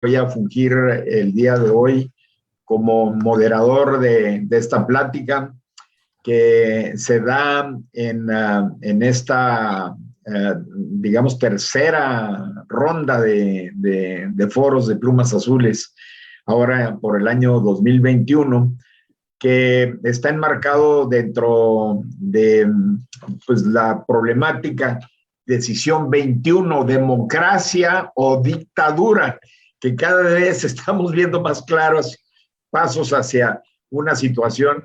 Voy a fungir el día de hoy como moderador de esta plática que se da en esta, digamos, tercera ronda de foros de Plumas Azules, ahora por el año 2021, que está enmarcado dentro de pues, la problemática decisión 21, democracia o dictadura, que cada vez estamos viendo más claros pasos hacia una situación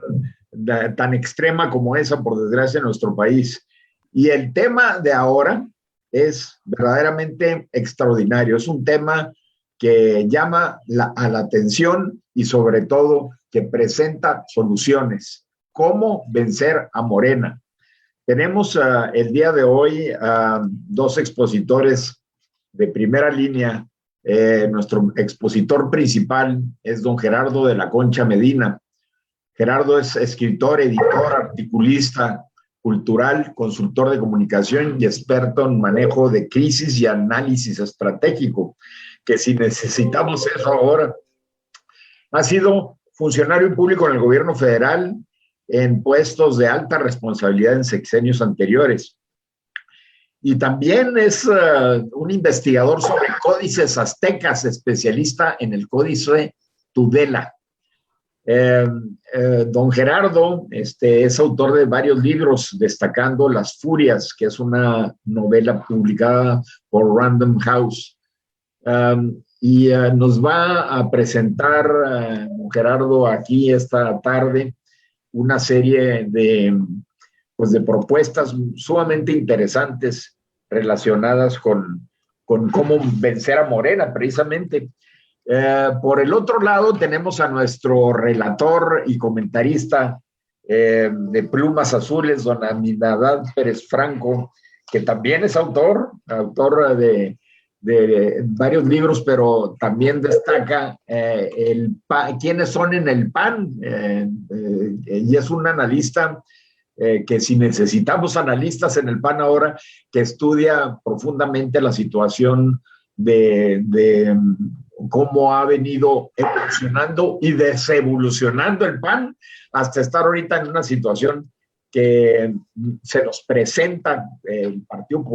tan extrema como esa, por desgracia, en nuestro país. Y el tema de ahora es verdaderamente extraordinario. Es un tema que llama a la atención y sobre todo que presenta soluciones. ¿Cómo vencer a Morena? Tenemos el día de hoy dos expositores de primera línea. Nuestro expositor principal es don Gerardo de la Concha Medina. Gerardo es escritor, editor, articulista cultural, consultor de comunicación y experto en manejo de crisis y análisis estratégico, que si necesitamos eso ahora. Ha sido funcionario público en el gobierno federal en puestos de alta responsabilidad en sexenios anteriores. Y también es un investigador sobre códices aztecas, especialista en el códice Tudela. Don Gerardo es autor de varios libros, destacando Las Furias, que es una novela publicada por Random House. Y nos va a presentar Gerardo aquí esta tarde una serie pues de propuestas sumamente interesantes relacionadas con cómo vencer a Morena, precisamente. Por el otro lado, tenemos a nuestro relator y comentarista de Plumas Azules, don Aminadab Pérez Franco, que también es autor de varios libros, pero también destaca quiénes son en el PAN, y es un analista que si necesitamos analistas en el PAN ahora, que estudia profundamente la situación de cómo ha venido evolucionando y desevolucionando el PAN hasta estar ahorita en una situación que se nos presenta el partido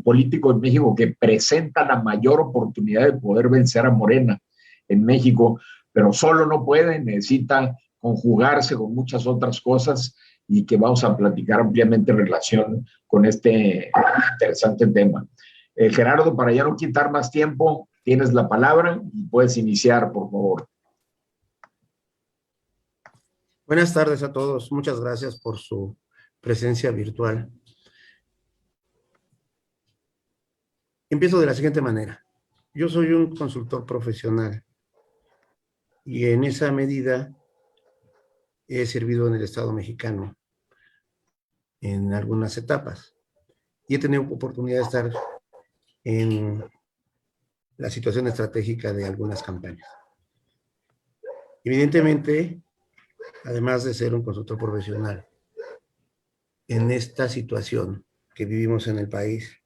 político en México, que presenta la mayor oportunidad de poder vencer a Morena en México, pero solo no puede, necesita conjugarse con muchas otras cosas y que vamos a platicar ampliamente en relación con este interesante tema. Gerardo, para ya no quitar más tiempo, tienes la palabra y puedes iniciar, por favor. Buenas tardes a todos. Muchas gracias por su presencia virtual. Empiezo de la siguiente manera. Yo soy un consultor profesional y en esa medida he servido en el Estado mexicano en algunas etapas y he tenido oportunidad de estar en la situación estratégica de algunas campañas. Evidentemente, además de ser un consultor profesional, en esta situación que vivimos en el país,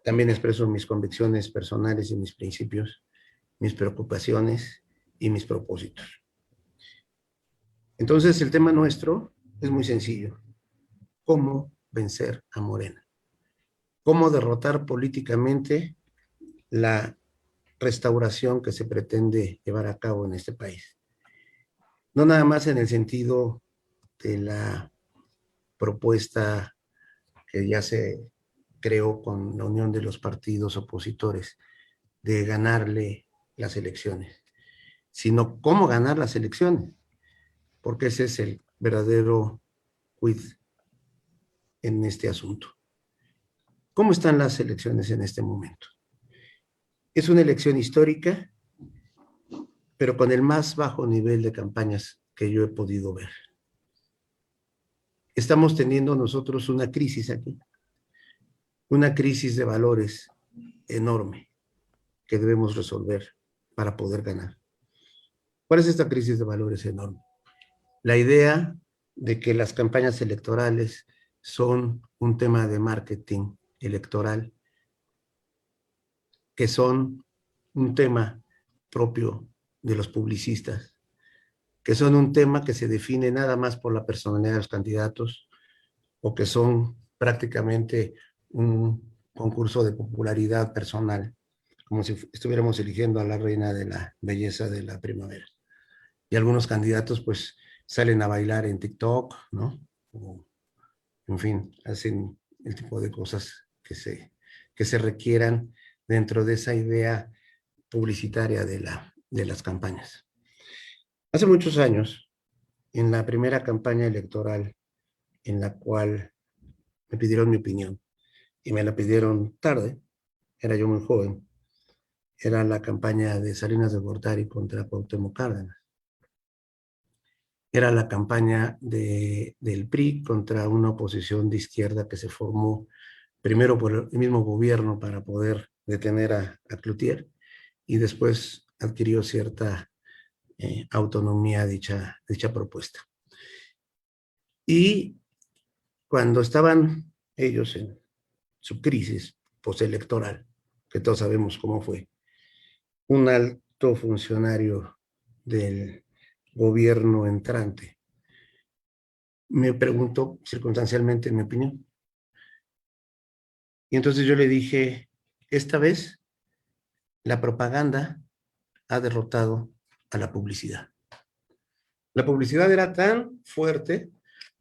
también expreso mis convicciones personales y mis principios, mis preocupaciones y mis propósitos. Entonces, el tema nuestro es muy sencillo. ¿Cómo vencer a Morena? ¿Cómo derrotar políticamente la restauración que se pretende llevar a cabo en este país? No nada más en el sentido de la propuesta que ya se creó con la unión de los partidos opositores de ganarle las elecciones, sino cómo ganar las elecciones, porque ese es el verdadero quid en este asunto. ¿Cómo están las elecciones en este momento? Es una elección histórica, pero con el más bajo nivel de campañas que yo he podido ver. Estamos teniendo nosotros una crisis aquí, una crisis de valores enorme que debemos resolver para poder ganar. ¿Cuál es esta crisis de valores enorme? La idea de que las campañas electorales son un tema de marketing electoral, que son un tema propio de los publicistas, que son un tema que se define nada más por la personalidad de los candidatos, o que son prácticamente un concurso de popularidad personal, como si estuviéramos eligiendo a la reina de la belleza de la primavera. Y algunos candidatos pues salen a bailar en TikTok, ¿no? O, en fin, hacen el tipo de cosas que se requieran dentro de esa idea publicitaria de las campañas. Hace muchos años, en la primera campaña electoral en la cual me pidieron mi opinión, y me la pidieron tarde, era yo muy joven, era la campaña de Salinas de Gortari contra Cuauhtémoc Cárdenas. Era la campaña del PRI contra una oposición de izquierda que se formó primero por el mismo gobierno para poder detener a Cloutier, y después adquirió cierta autonomía dicha propuesta. Y cuando estaban ellos en su crisis postelectoral, que todos sabemos cómo fue, un alto funcionario del gobierno entrante me preguntó circunstancialmente mi opinión. Y entonces yo le dije, esta vez la propaganda ha derrotado a la publicidad. La publicidad era tan fuerte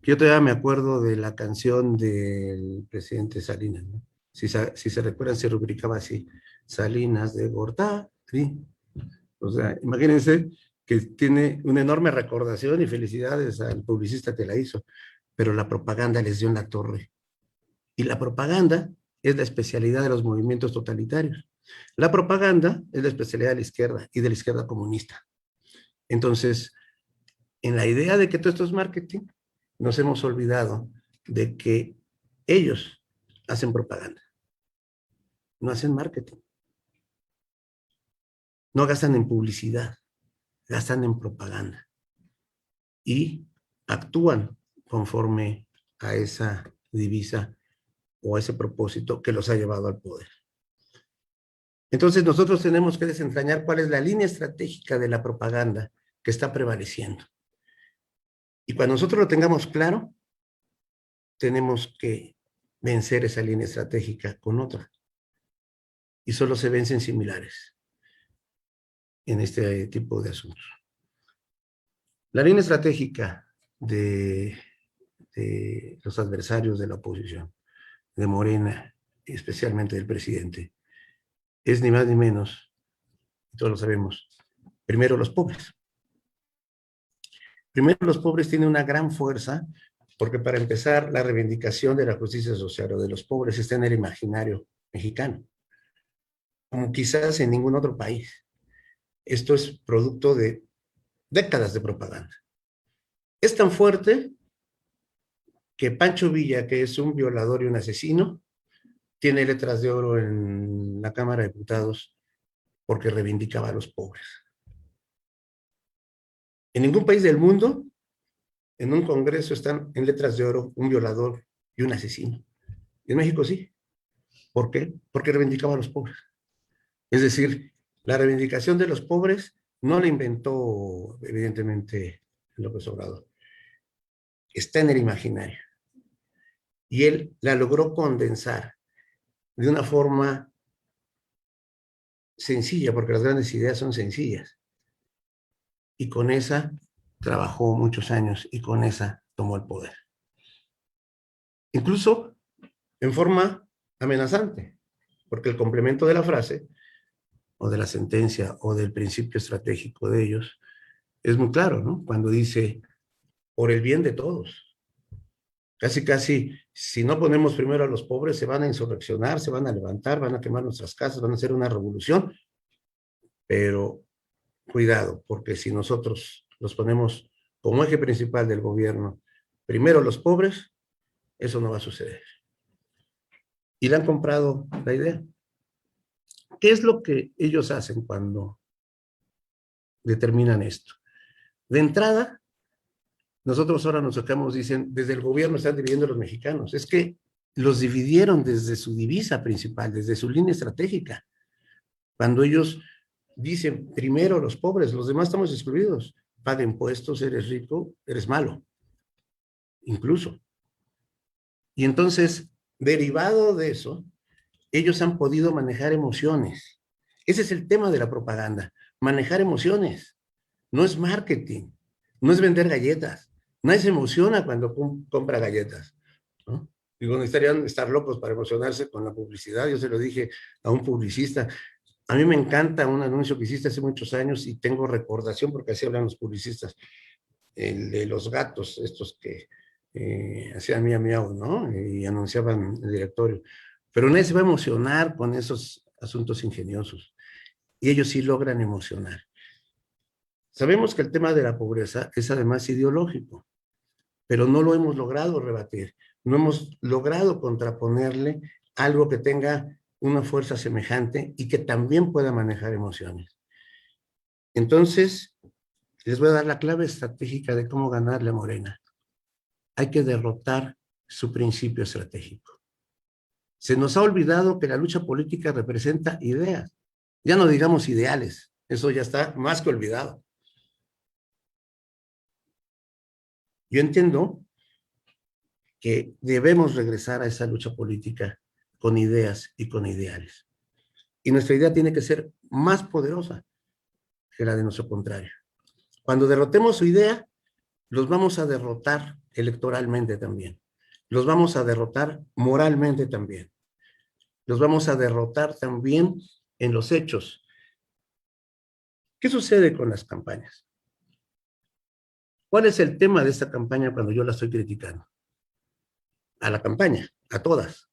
que yo todavía me acuerdo de la canción del presidente Salinas, ¿no? Si se recuerdan, se rubricaba así, Salinas de Gortari. O sea, imagínense que tiene una enorme recordación y felicidades al publicista que la hizo, pero la propaganda les dio en la torre. Y la propaganda es la especialidad de los movimientos totalitarios. La propaganda es la especialidad de la izquierda y de la izquierda comunista. Entonces, en la idea de que todo esto es marketing, nos hemos olvidado de que ellos hacen propaganda, no hacen marketing. No gastan en publicidad, gastan en propaganda y actúan conforme a esa divisa o a ese propósito que los ha llevado al poder. Entonces nosotros tenemos que desentrañar cuál es la línea estratégica de la propaganda que está prevaleciendo. Y cuando nosotros lo tengamos claro, tenemos que vencer esa línea estratégica con otra. Y solo se vencen similares en este tipo de asuntos. La línea estratégica de los adversarios de la oposición, de Morena, especialmente del presidente, es ni más ni menos, todos lo sabemos, primero los pobres. Primero los pobres tienen una gran fuerza, porque para empezar, la reivindicación de la justicia social o de los pobres está en el imaginario mexicano, como quizás en ningún otro país. Esto es producto de décadas de propaganda. Es tan fuerte que Pancho Villa, que es un violador y un asesino, tiene letras de oro en la Cámara de Diputados porque reivindicaba a los pobres. En ningún país del mundo, en un congreso están en letras de oro un violador y un asesino. En México sí. ¿Por qué? Porque reivindicaba a los pobres. Es decir, la reivindicación de los pobres no la inventó, evidentemente, López Obrador. Está en el imaginario. Y él la logró condensar de una forma sencilla, porque las grandes ideas son sencillas. Y con esa trabajó muchos años y con esa tomó el poder. Incluso en forma amenazante, porque el complemento de la frase, o de la sentencia, o del principio estratégico de ellos, es muy claro, ¿no? Cuando dice, por el bien de todos. Casi, casi, si no ponemos primero a los pobres, se van a insurreccionar, se van a levantar, van a quemar nuestras casas, van a hacer una revolución, pero cuidado, porque si nosotros los ponemos como eje principal del gobierno, primero los pobres, eso no va a suceder. Y le han comprado la idea. ¿Qué es lo que ellos hacen cuando determinan esto? De entrada, nosotros ahora nos sacamos, dicen, desde el gobierno están dividiendo a los mexicanos. Es que los dividieron desde su divisa principal, desde su línea estratégica. Cuando ellos dicen primero los pobres, los demás estamos excluidos. Paga impuestos, eres rico, eres malo, incluso. Y entonces, derivado de eso, ellos han podido manejar emociones. Ese es el tema de la propaganda, manejar emociones. No es marketing, no es vender galletas. Nadie se emociona cuando compra galletas, ¿no? Digo, necesitarían estar locos para emocionarse con la publicidad. Yo se lo dije a un publicista. A mí me encanta un anuncio que hiciste hace muchos años y tengo recordación porque así hablan los publicistas, el de los gatos, estos que hacían miau miau, ¿no? Y anunciaban el directorio. Pero nadie se va a emocionar con esos asuntos ingeniosos. Y ellos sí logran emocionar. Sabemos que el tema de la pobreza es además ideológico, pero no lo hemos logrado rebatir. No hemos logrado contraponerle algo que tenga una fuerza semejante y que también pueda manejar emociones. Entonces, les voy a dar la clave estratégica de cómo ganarle a Morena. Hay que derrotar su principio estratégico. Se nos ha olvidado que la lucha política representa ideas. Ya no digamos ideales, eso ya está más que olvidado. Yo entiendo que debemos regresar a esa lucha política con ideas y con ideales. Y nuestra idea tiene que ser más poderosa que la de nuestro contrario. Cuando derrotemos su idea, los vamos a derrotar electoralmente también. Los vamos a derrotar moralmente también. Los vamos a derrotar también en los hechos. ¿Qué sucede con las campañas? ¿Cuál es el tema de esta campaña cuando yo la estoy criticando? A la campaña, a todas.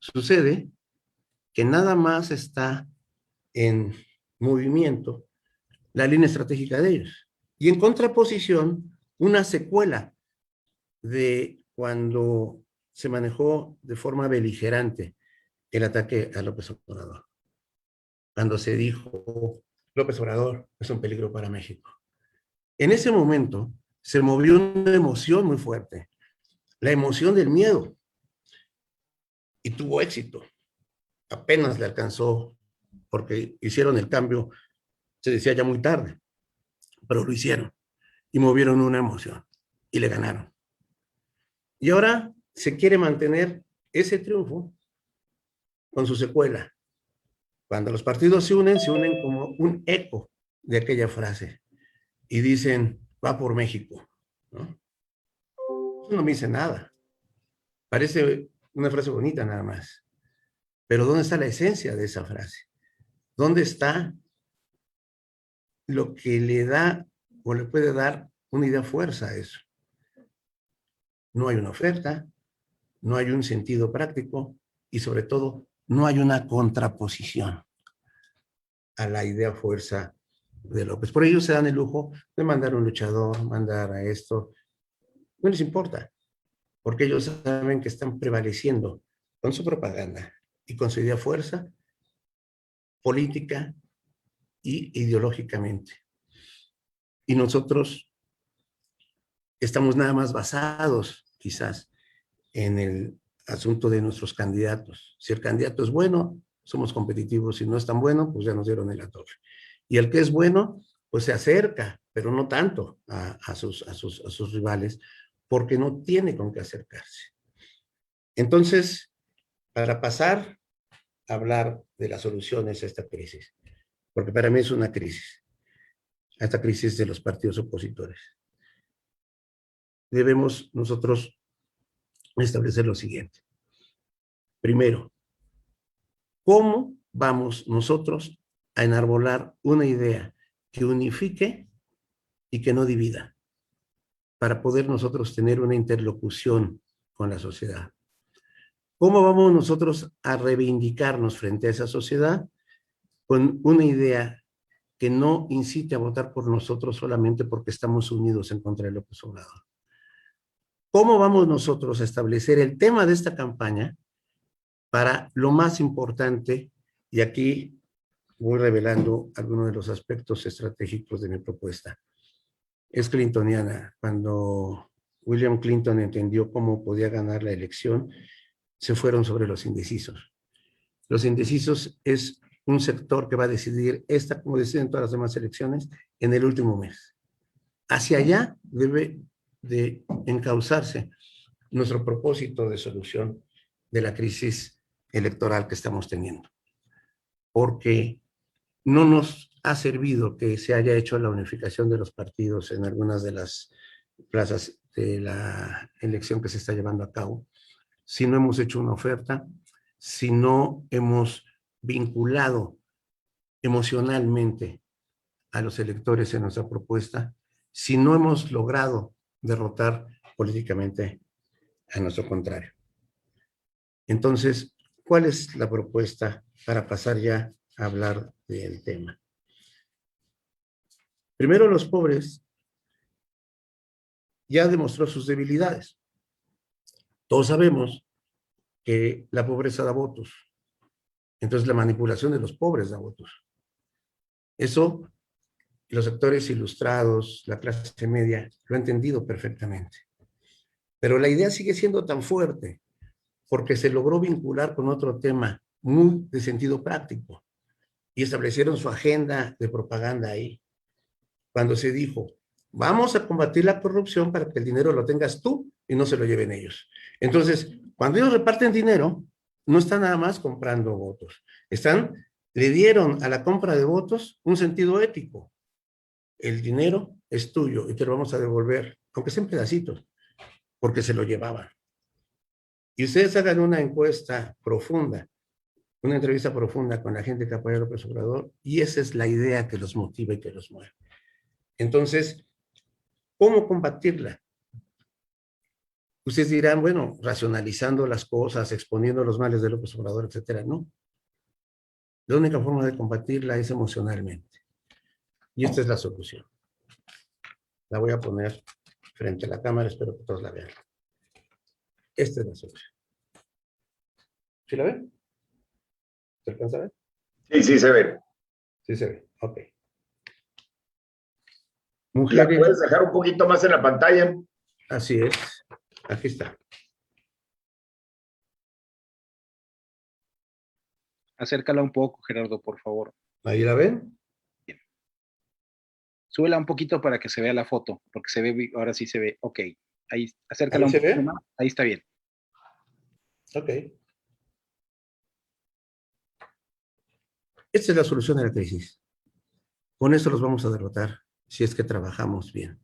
Sucede que nada más está en movimiento la línea estratégica de ellos. Y en contraposición, una secuela de cuando se manejó de forma beligerante el ataque a López Obrador. Cuando se dijo, López Obrador es un peligro para México. En ese momento se movió una emoción muy fuerte, la emoción del miedo, y tuvo éxito. Apenas le alcanzó, porque hicieron el cambio, se decía ya muy tarde, pero lo hicieron y movieron una emoción y le ganaron. Y ahora se quiere mantener ese triunfo con su secuela. Cuando los partidos se unen como un eco de aquella frase y dicen, va por México, ¿no? Eso no me dice nada. Parece una frase bonita nada más. Pero ¿dónde está la esencia de esa frase? ¿Dónde está lo que le da o le puede dar una idea fuerza a eso? No hay una oferta, no hay un sentido práctico y sobre todo no hay una contraposición a la idea fuerza de López. Por ello se dan el lujo de mandar un luchador, mandar a esto. No les importa, porque ellos saben que están prevaleciendo con su propaganda y con su idea fuerza política y ideológicamente. Y nosotros estamos nada más basados, quizás, en el asunto de nuestros candidatos. Si el candidato es bueno, somos competitivos. Si no es tan bueno, pues ya nos dieron en la torre. Y el que es bueno, pues se acerca, pero no tanto a sus rivales, porque no tiene con qué acercarse. Entonces, para pasar a hablar de las soluciones a esta crisis, porque para mí es una crisis, a esta crisis de los partidos opositores, debemos nosotros establecer lo siguiente. Primero, ¿cómo vamos nosotros a enarbolar una idea que unifique y que no divida, para poder nosotros tener una interlocución con la sociedad? ¿Cómo vamos nosotros a reivindicarnos frente a esa sociedad con una idea que no incite a votar por nosotros solamente porque estamos unidos en contra de López Obrador? ¿Cómo vamos nosotros a establecer el tema de esta campaña para lo más importante? Y aquí voy revelando algunos de los aspectos estratégicos de mi propuesta. Es clintoniana. Cuando William Clinton entendió cómo podía ganar la elección, se fueron sobre los indecisos. Los indecisos es un sector que va a decidir esta, como deciden todas las demás elecciones, en el último mes. Hacia allá debe de encauzarse nuestro propósito de solución de la crisis electoral que estamos teniendo. Porque no nos ha servido que se haya hecho la unificación de los partidos en algunas de las plazas de la elección que se está llevando a cabo, si no hemos hecho una oferta, si no hemos vinculado emocionalmente a los electores en nuestra propuesta, si no hemos logrado derrotar políticamente a nuestro contrario. Entonces, ¿cuál es la propuesta para pasar ya a hablar del tema? Primero, los pobres ya demostró sus debilidades. Todos sabemos que la pobreza da votos. Entonces, la manipulación de los pobres da votos. Eso, los sectores ilustrados, la clase media, lo ha entendido perfectamente. Pero la idea sigue siendo tan fuerte porque se logró vincular con otro tema muy de sentido práctico y establecieron su agenda de propaganda ahí. Cuando se dijo, vamos a combatir la corrupción para que el dinero lo tengas tú y no se lo lleven ellos. Entonces, cuando ellos reparten dinero, no están nada más comprando votos, le dieron a la compra de votos un sentido ético. El dinero es tuyo y te lo vamos a devolver, aunque sea en pedacitos, porque se lo llevaban. Y ustedes hagan una encuesta profunda, una entrevista profunda con la gente que apoya a López Obrador, y esa es la idea que los motiva y que los mueve. Entonces, ¿cómo combatirla? Ustedes dirán, bueno, racionalizando las cosas, exponiendo los males de López Obrador, etcétera. No. La única forma de combatirla es emocionalmente. Y esta es la solución. La voy a poner frente a la cámara, espero que todos la vean. Esta es la solución. ¿Sí la ven? ¿Se alcanza a ver? Sí, sí se ve. Sí se ve, ok. ¿La Mujeres, puedes dejar un poquito más en la pantalla? así es. Aquí está. Acércala un poco, Gerardo, por favor. ¿Ahí la ven? Bien. Súbela un poquito para que se vea la foto, porque se ve, ahora sí se ve. Ok. Ahí, acércala ¿Ahí un se poquito ve? más. Ahí está bien. Ok. Esta es la solución a la crisis. Con esto los vamos a derrotar si es que trabajamos bien.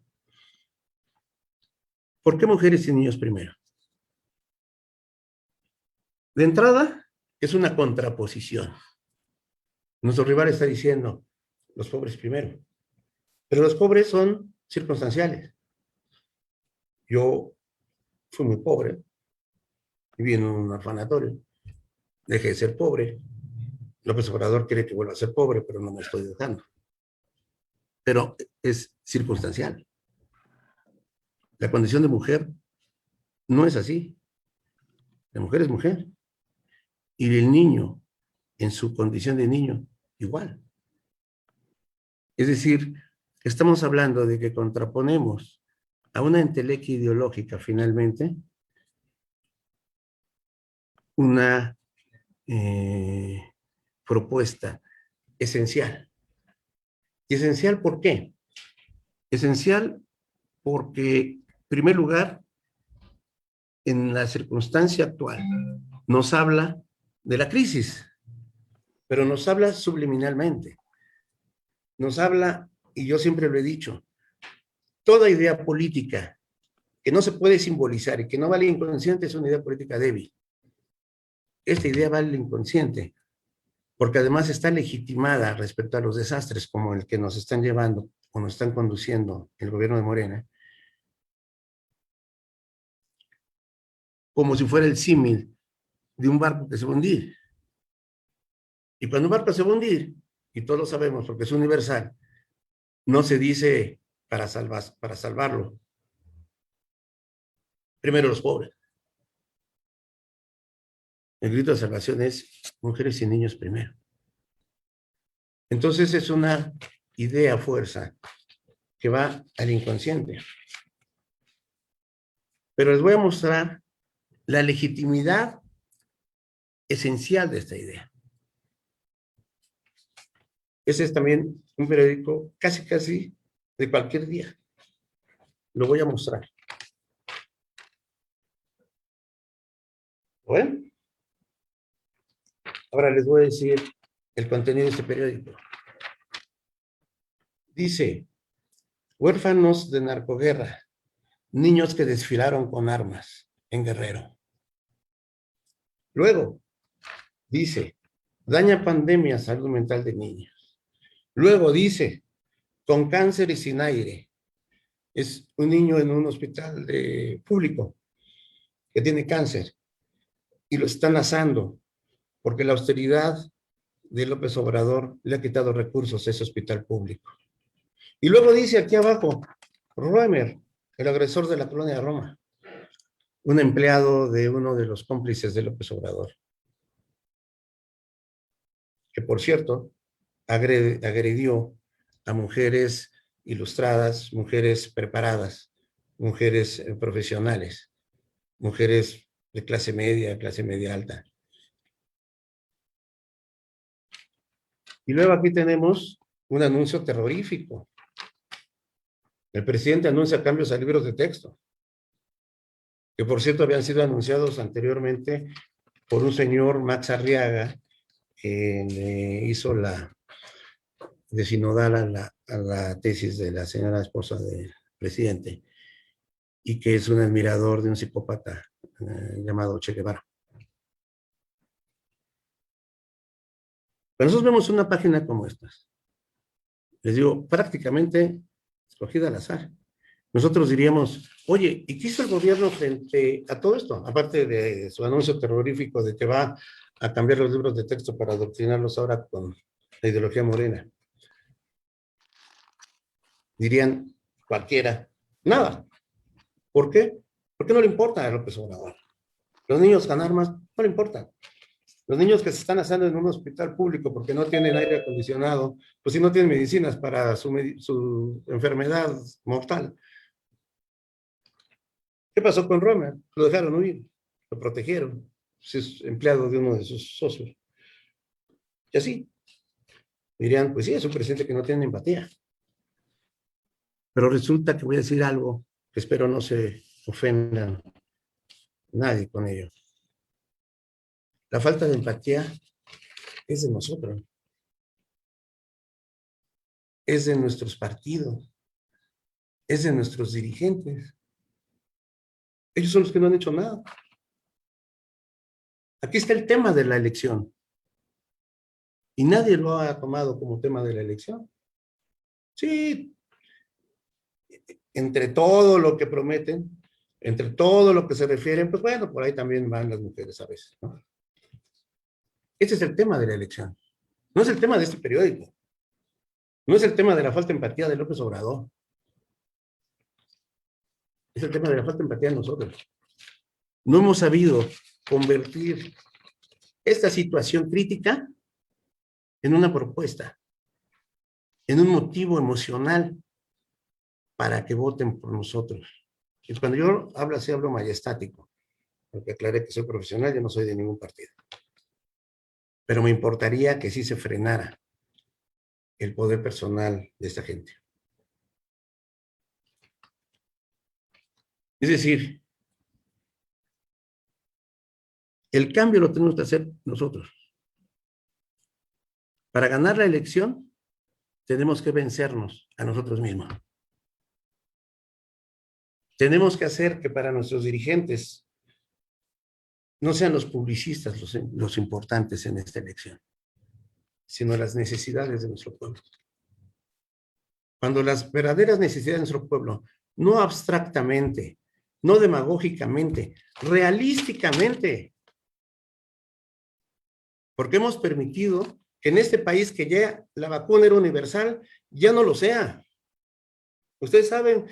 ¿Por qué mujeres y niños primero? De entrada, es una contraposición. Nuestro rival está diciendo, los pobres primero. Pero los pobres son circunstanciales. Yo fui muy pobre, viví en un orfanatorio, dejé de ser pobre. López Obrador quiere que vuelva a ser pobre, pero no me estoy dejando. Pero es circunstancial. La condición de mujer no es así. La mujer es mujer. Y el niño, en su condición de niño, igual. Es decir, estamos hablando de que contraponemos a una entelequia ideológica, finalmente, una propuesta esencial. ¿Y esencial por qué? Esencial porque, en primer lugar, en la circunstancia actual, nos habla de la crisis, pero nos habla subliminalmente. Nos habla, y yo siempre lo he dicho, toda idea política que no se puede simbolizar y que no vale inconsciente es una idea política débil. Esta idea vale el inconsciente, porque además está legitimada respecto a los desastres como el que nos están llevando o nos están conduciendo el gobierno de Morena, como si fuera el símil de un barco que se va a hundir. Y cuando un barco se va a hundir, y todos lo sabemos porque es universal, no se dice para salvarlo. Primero los pobres. El grito de salvación es mujeres y niños primero. Entonces es una idea fuerza que va al inconsciente. Pero les voy a mostrar la legitimidad esencial de esta idea. Ese es también un periódico casi de cualquier día. Lo voy a mostrar. Bueno, ahora les voy a decir el contenido de este periódico. Dice, huérfanos de narcoguerra, niños que desfilaron con armas en Guerrero. Luego, dice, daña pandemia, salud mental de niños. Luego dice, con cáncer y sin aire. Es un niño en un hospital público que tiene cáncer y lo están asando porque la austeridad de López Obrador le ha quitado recursos a ese hospital público. Y luego dice aquí abajo, Roemer, el agresor de la colonia Roma, un empleado de uno de los cómplices de López Obrador, que por cierto agredió a mujeres ilustradas, mujeres preparadas, mujeres profesionales, mujeres de clase media alta. Y luego aquí tenemos un anuncio terrorífico. El presidente anuncia cambios a libros de texto, que por cierto habían sido anunciados anteriormente por un señor, Max Arriaga, que le hizo de sinodal a la tesis de la señora esposa del presidente, y que es un admirador de un psicópata llamado Che Guevara. Pero nosotros vemos una página como estas. Les digo, prácticamente escogida al azar. Nosotros diríamos, oye, ¿y qué hizo el gobierno frente a todo esto? Aparte de su anuncio terrorífico de que va a cambiar los libros de texto para adoctrinarlos ahora con la ideología morena. Dirían cualquiera, nada. ¿Por qué? Porque no le importa a López Obrador. Los niños con armas no le importan. Los niños que se están asando en un hospital público porque no tienen aire acondicionado, pues si no tienen medicinas para su enfermedad mortal. ¿Qué pasó con Roma? Lo dejaron huir, lo protegieron. Es empleado de uno de sus socios. Y así. Dirían, pues sí, es un presidente que no tiene empatía. Pero resulta que voy a decir algo que espero no se ofenda nadie con ello. La falta de empatía es de nosotros. Es de nuestros partidos. Es de nuestros dirigentes. Ellos son los que no han hecho nada. Aquí está el tema de la elección. Y nadie lo ha tomado como tema de la elección. Sí, entre todo lo que prometen, entre todo lo que se refieren, pues bueno, por ahí también van las mujeres a veces, ¿no? Ese es el tema de la elección. No es el tema de este periódico. No es el tema de la falta de empatía de López Obrador. Es el tema de la falta de empatía de nosotros. No hemos sabido convertir esta situación crítica en una propuesta, en un motivo emocional para que voten por nosotros. Y cuando yo hablo así, hablo majestático, porque aclaré que soy profesional, yo no soy de ningún partido. Pero me importaría que sí se frenara el poder personal de esta gente. Es decir, el cambio lo tenemos que hacer nosotros. Para ganar la elección, tenemos que vencernos a nosotros mismos. Tenemos que hacer que para nuestros dirigentes no sean los publicistas los importantes en esta elección, sino las necesidades de nuestro pueblo. Cuando las verdaderas necesidades de nuestro pueblo, no abstractamente, no demagógicamente, realísticamente, porque hemos permitido que en este país que ya la vacuna era universal, ya no lo sea. Ustedes saben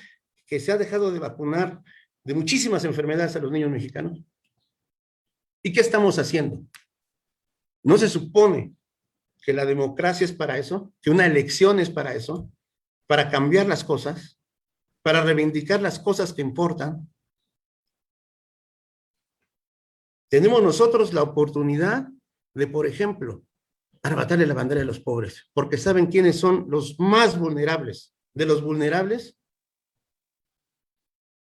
que se ha dejado de vacunar de muchísimas enfermedades a los niños mexicanos. ¿Y qué estamos haciendo? ¿No se supone que la democracia es para eso? ¿Que una elección es para eso? ¿Para cambiar las cosas? ¿Para reivindicar las cosas que importan? Tenemos nosotros la oportunidad de, por ejemplo, arrebatarle la bandera de los pobres, porque saben quiénes son los más vulnerables. De los vulnerables,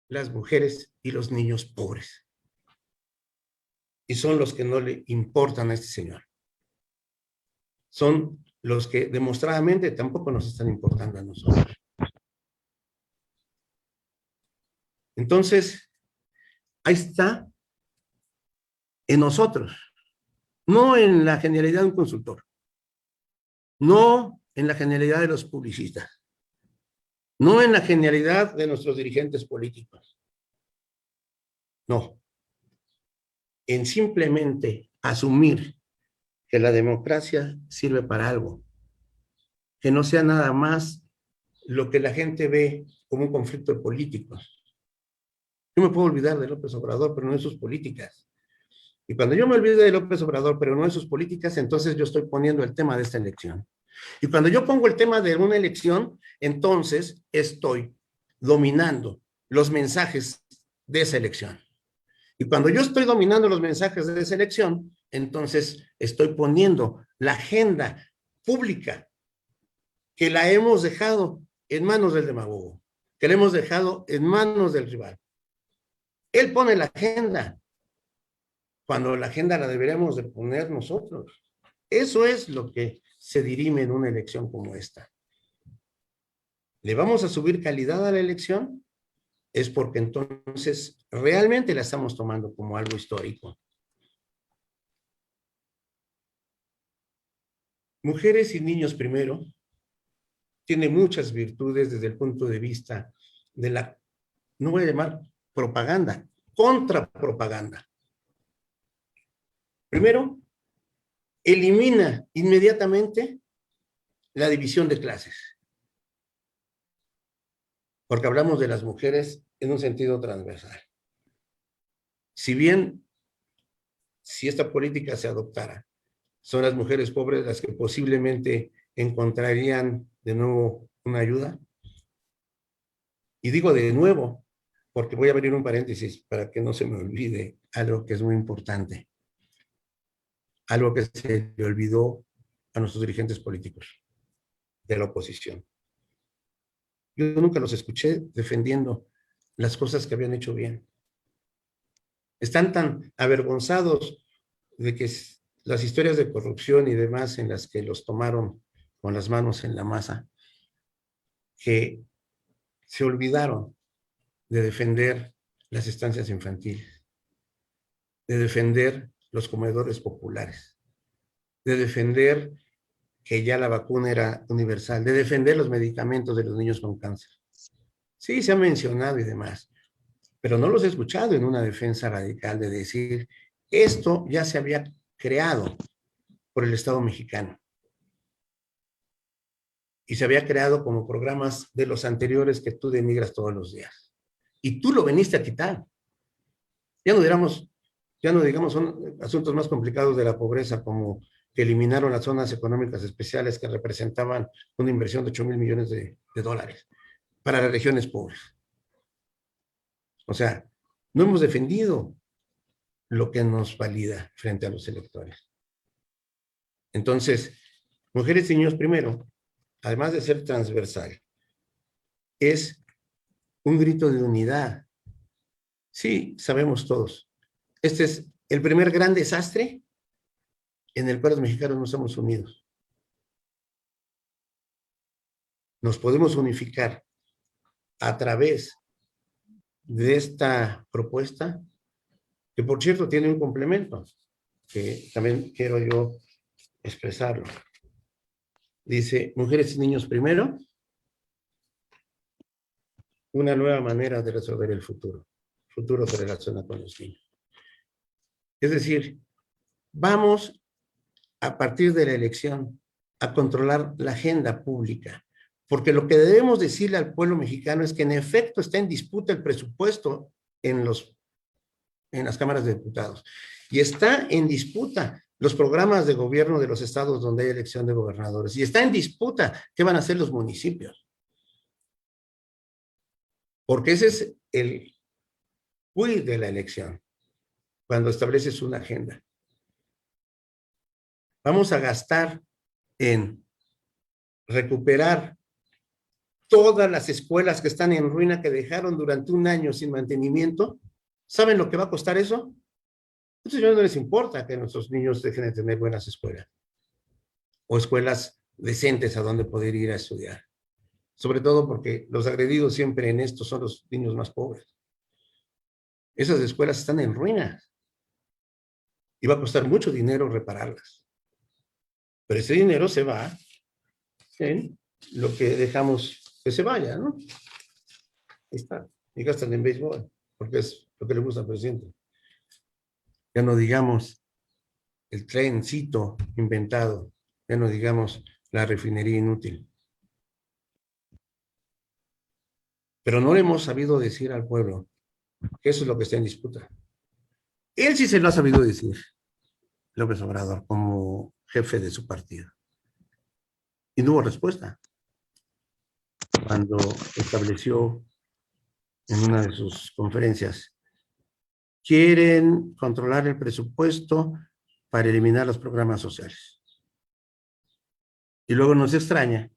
las mujeres y los niños pobres. Y son los que no le importan a este señor. Son los que demostradamente tampoco nos están importando a nosotros. Entonces, ahí está en nosotros, no en la genialidad de un consultor, no en la genialidad de los publicistas, no en la genialidad de nuestros dirigentes políticos, no, en simplemente asumir que la democracia sirve para algo, que no sea nada más lo que la gente ve como un conflicto de políticos. Yo me puedo olvidar de López Obrador, pero no de sus políticas. Y cuando yo me olvide de López Obrador, pero no de sus políticas, entonces yo estoy poniendo el tema de esta elección. Y cuando yo pongo el tema de una elección, entonces estoy dominando los mensajes de esa elección. Y cuando yo estoy dominando los mensajes de esa elección, entonces estoy poniendo la agenda pública que la hemos dejado en manos del demagogo, que la hemos dejado en manos del rival. Él pone la agenda, cuando la agenda la deberíamos de poner nosotros. Eso es lo que se dirime en una elección como esta. ¿Le vamos a subir calidad a la elección? Es porque entonces realmente la estamos tomando como algo histórico. Mujeres y niños primero tiene muchas virtudes desde el punto de vista de la, no voy a llamar propaganda, contrapropaganda. Primero, elimina inmediatamente la división de clases. Porque hablamos de las mujeres en un sentido transversal. Si bien, si esta política se adoptara, son las mujeres pobres las que posiblemente encontrarían de nuevo una ayuda. Y digo de nuevo, porque voy a abrir un paréntesis para que no se me olvide algo que es muy importante. Algo que se le olvidó a nuestros dirigentes políticos de la oposición. Yo nunca los escuché defendiendo las cosas que habían hecho bien. Están tan avergonzados de que las historias de corrupción y demás en las que los tomaron con las manos en la masa, que se olvidaron de defender las estancias infantiles, de defender los comedores populares, de defender que ya la vacuna era universal, de defender los medicamentos de los niños con cáncer. Sí, se ha mencionado y demás, pero no los he escuchado en una defensa radical de decir, esto ya se había creado por el Estado mexicano. Y se había creado como programas de los anteriores que tú denigras todos los días. Y tú lo veniste a quitar. Ya no digamos son asuntos más complicados de la pobreza, como que eliminaron las zonas económicas especiales que representaban una inversión de 8,000 millones de dólares para las regiones pobres. O sea, no hemos defendido lo que nos valida frente a los electores. Entonces, mujeres y niños primero, además de ser transversal, es un grito de unidad. Sí, sabemos todos. Este es el primer gran desastre en el cual los mexicanos no estamos unidos. Nos podemos unificar a través de esta propuesta, que por cierto tiene un complemento, que también quiero yo expresarlo. Dice, mujeres y niños primero, una nueva manera de resolver el futuro. El futuro se relaciona con los niños. Es decir, vamos a partir de la elección a controlar la agenda pública, porque lo que debemos decirle al pueblo mexicano es que en efecto está en disputa el presupuesto en las cámaras de diputados, y está en disputa los programas de gobierno de los estados donde hay elección de gobernadores, y está en disputa qué van a hacer los municipios, porque ese es el quid de la elección, cuando estableces una agenda. vamos a gastar en recuperar todas las escuelas que están en ruina, que dejaron durante un año sin mantenimiento. ¿Saben lo que va a costar eso? A estos señores no les importa que nuestros niños dejen de tener buenas escuelas o escuelas decentes a donde poder ir a estudiar. Sobre todo porque los agredidos siempre en esto son los niños más pobres. Esas escuelas están en ruinas y va a costar mucho dinero repararlas. Pero ese dinero se va en lo que dejamos que se vaya, ¿no? Ahí está. Y gastan en béisbol, porque es lo que le gusta al presidente. Ya no digamos el trencito inventado, ya no digamos la refinería inútil. Pero no le hemos sabido decir al pueblo que eso es lo que está en disputa. Él sí se lo ha sabido decir, López Obrador, como jefe de su partido. Y no hubo respuesta. Cuando estableció en una de sus conferencias, quieren controlar el presupuesto para eliminar los programas sociales. Y luego nos extraña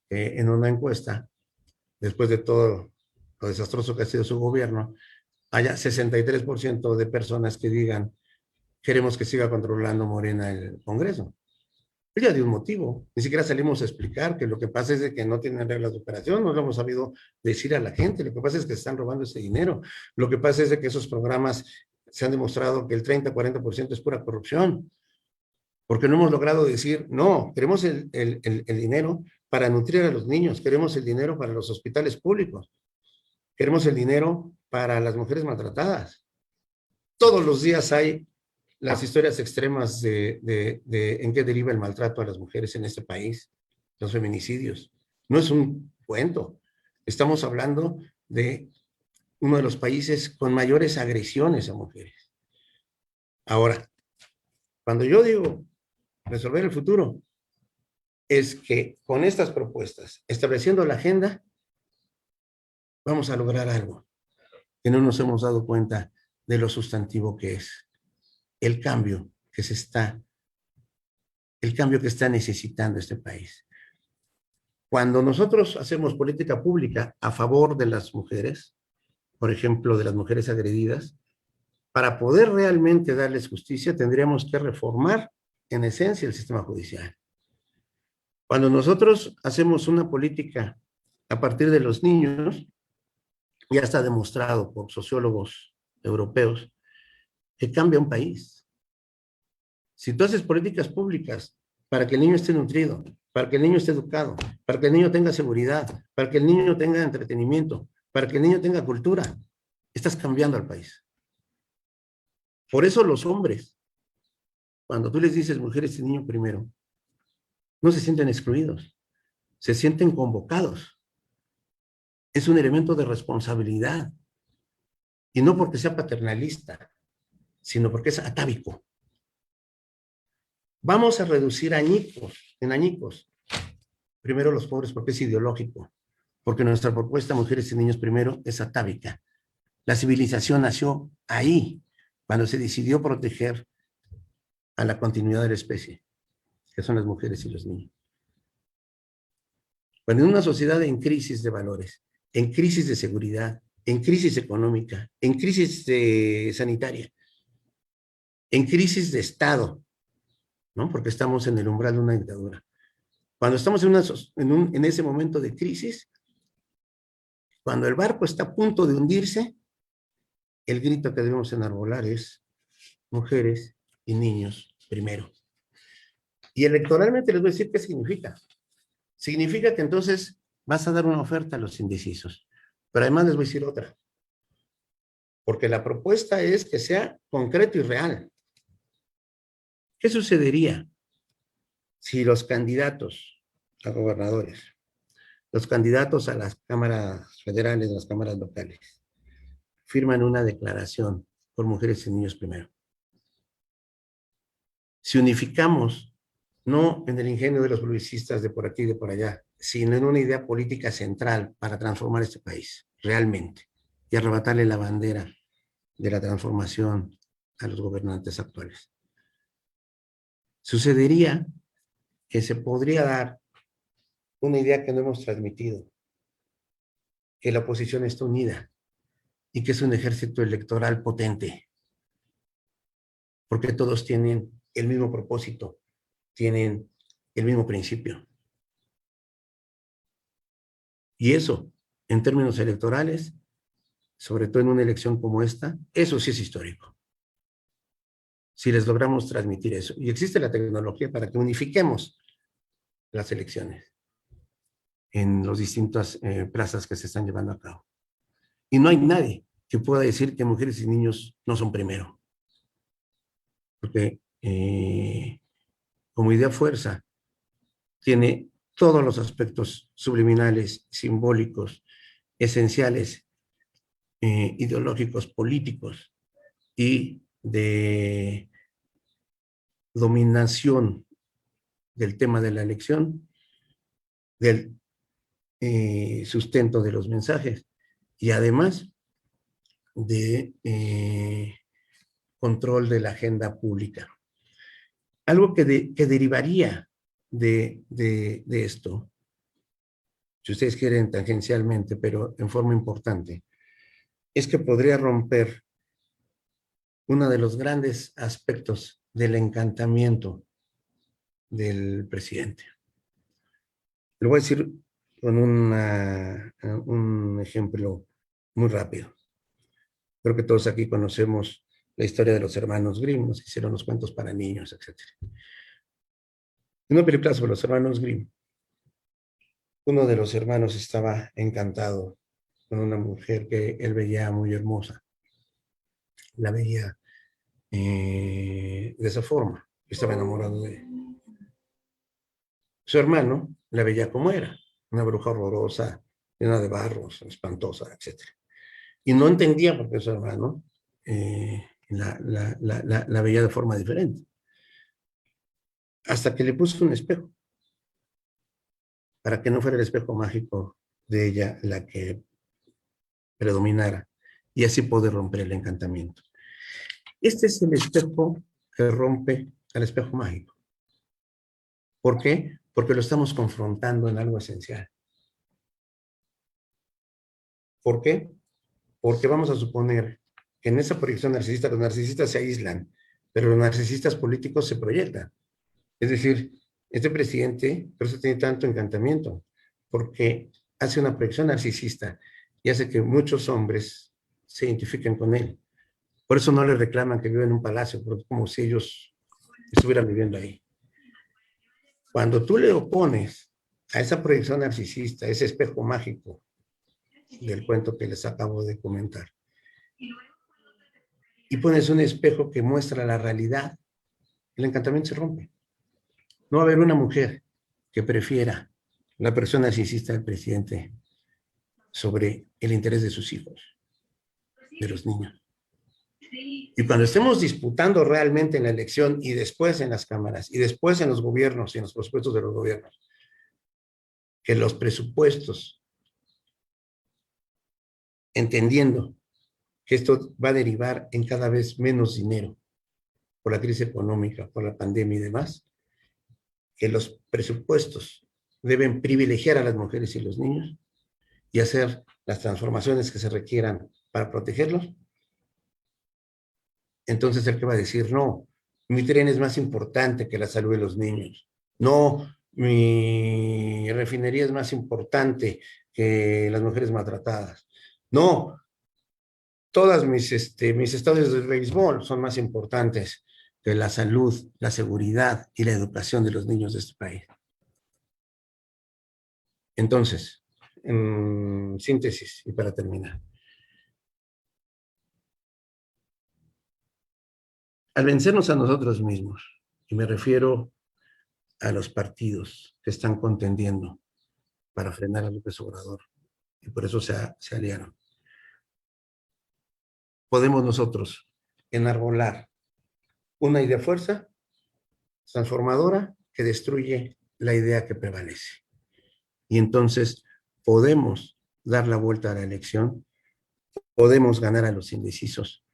que en una encuesta, después de todo lo desastroso que ha sido su gobierno, haya 63% de personas que digan, queremos que siga controlando Morena el Congreso. Ya de un motivo, ni siquiera salimos a explicar que lo que pasa es de que no tienen reglas de operación, no lo hemos sabido decir a la gente, lo que pasa es que están robando ese dinero, lo que pasa es de que esos programas se han demostrado que el 30-40% es pura corrupción, porque no hemos logrado decir, no, queremos el dinero para nutrir a los niños, queremos el dinero para los hospitales públicos, queremos el dinero para las mujeres maltratadas. Todos los días hay las historias extremas de en qué deriva el maltrato a las mujeres en este país, los feminicidios. No es un cuento. Estamos hablando de uno de los países con mayores agresiones a mujeres. Ahora, cuando yo digo resolver el futuro, es que con estas propuestas, estableciendo la agenda, vamos a lograr algo que no nos hemos dado cuenta de lo sustantivo que es. El cambio que está necesitando este país. Cuando nosotros hacemos política pública a favor de las mujeres, por ejemplo, de las mujeres agredidas, para poder realmente darles justicia, tendríamos que reformar en esencia el sistema judicial. Cuando nosotros hacemos una política a partir de los niños, ya está demostrado por sociólogos europeos, que cambia un país. Si tú haces políticas públicas para que el niño esté nutrido, para que el niño esté educado, para que el niño tenga seguridad, para que el niño tenga entretenimiento, para que el niño tenga cultura, estás cambiando al país. Por eso los hombres, cuando tú les dices mujeres y niño primero, no se sienten excluidos, se sienten convocados. Es un elemento de responsabilidad. Y no porque sea paternalista, sino porque es atávico. Vamos a reducir en añicos. Primero los pobres porque es ideológico, porque nuestra propuesta Mujeres y Niños Primero es atávica. La civilización nació ahí, cuando se decidió proteger a la continuidad de la especie, que son las mujeres y los niños. Cuando en una sociedad en crisis de valores, en crisis de seguridad, en crisis económica, en crisis sanitaria, en crisis de Estado, ¿no? Porque estamos en el umbral de una dictadura. Cuando estamos en ese momento de crisis, cuando el barco está a punto de hundirse, el grito que debemos enarbolar es mujeres y niños primero. Y electoralmente les voy a decir qué significa. Significa que entonces vas a dar una oferta a los indecisos. Pero además les voy a decir otra. Porque la propuesta es que sea concreto y real. ¿Qué sucedería si los candidatos a gobernadores, los candidatos a las cámaras federales, a las cámaras locales, firman una declaración por mujeres y niños primero? Si unificamos, no en el ingenio de los publicistas de por aquí y de por allá, sino en una idea política central para transformar este país, realmente, y arrebatarle la bandera de la transformación a los gobernantes actuales. sucedería que se podría dar una idea que no hemos transmitido, que la oposición está unida y que es un ejército electoral potente, porque todos tienen el mismo propósito, tienen el mismo principio. Y eso, en términos electorales, sobre todo en una elección como esta, eso sí es histórico. Si les logramos transmitir eso. Y existe la tecnología para que unifiquemos las elecciones en las distintas plazas que se están llevando a cabo. Y no hay nadie que pueda decir que mujeres y niños no son primero. Porque como idea fuerza tiene todos los aspectos subliminales, simbólicos, esenciales, ideológicos, políticos y de dominación del tema de la elección, del sustento de los mensajes y además de control de la agenda pública. Algo que derivaría de esto, si ustedes quieren tangencialmente, pero en forma importante, es que podría romper uno de los grandes aspectos del encantamiento del presidente. Lo voy a decir con un ejemplo muy rápido. Creo que todos aquí conocemos la historia de los hermanos Grimm, nos hicieron los cuentos para niños, etc. En una película sobre los hermanos Grimm, uno de los hermanos estaba encantado con una mujer que él veía muy hermosa. La veía de esa forma, estaba enamorado de ella. Su hermano la veía como era, una bruja horrorosa, llena de barros, espantosa, etc. Y no entendía por qué su hermano la veía de forma diferente. Hasta que le puso un espejo, para que no fuera el espejo mágico de ella la que predominara, y así poder romper el encantamiento. Este es el espejo que rompe al espejo mágico. ¿Por qué? Porque lo estamos confrontando en algo esencial. ¿Por qué? Porque vamos a suponer que en esa proyección narcisista los narcisistas se aíslan, pero los narcisistas políticos se proyectan. Es decir, este presidente, por eso tiene tanto encantamiento, porque hace una proyección narcisista y hace que muchos hombres se identifiquen con él. Por eso no le reclaman que vive en un palacio, porque es como si ellos estuvieran viviendo ahí. Cuando tú le opones a esa proyección narcisista, ese espejo mágico del cuento que les acabo de comentar, y pones un espejo que muestra la realidad, el encantamiento se rompe. No va a haber una mujer que prefiera la persona narcisista del presidente sobre el interés de sus hijos, de los niños. Y cuando estemos disputando realmente en la elección y después en las cámaras y después en los gobiernos y en los presupuestos de los gobiernos, que los presupuestos, entendiendo que esto va a derivar en cada vez menos dinero por la crisis económica, por la pandemia y demás, que los presupuestos deben privilegiar a las mujeres y los niños y hacer las transformaciones que se requieran para protegerlos. Entonces el que va a decir, no, mi tren es más importante que la salud de los niños. No, mi refinería es más importante que las mujeres maltratadas. No, todas mis estadios de béisbol son más importantes que la salud, la seguridad y la educación de los niños de este país. Entonces, en síntesis y para terminar, al vencernos a nosotros mismos, y me refiero a los partidos que están contendiendo para frenar a López Obrador, y por eso se aliaron, podemos nosotros enarbolar una idea fuerza transformadora que destruye la idea que prevalece. Y entonces podemos dar la vuelta a la elección, podemos ganar a los indecisos,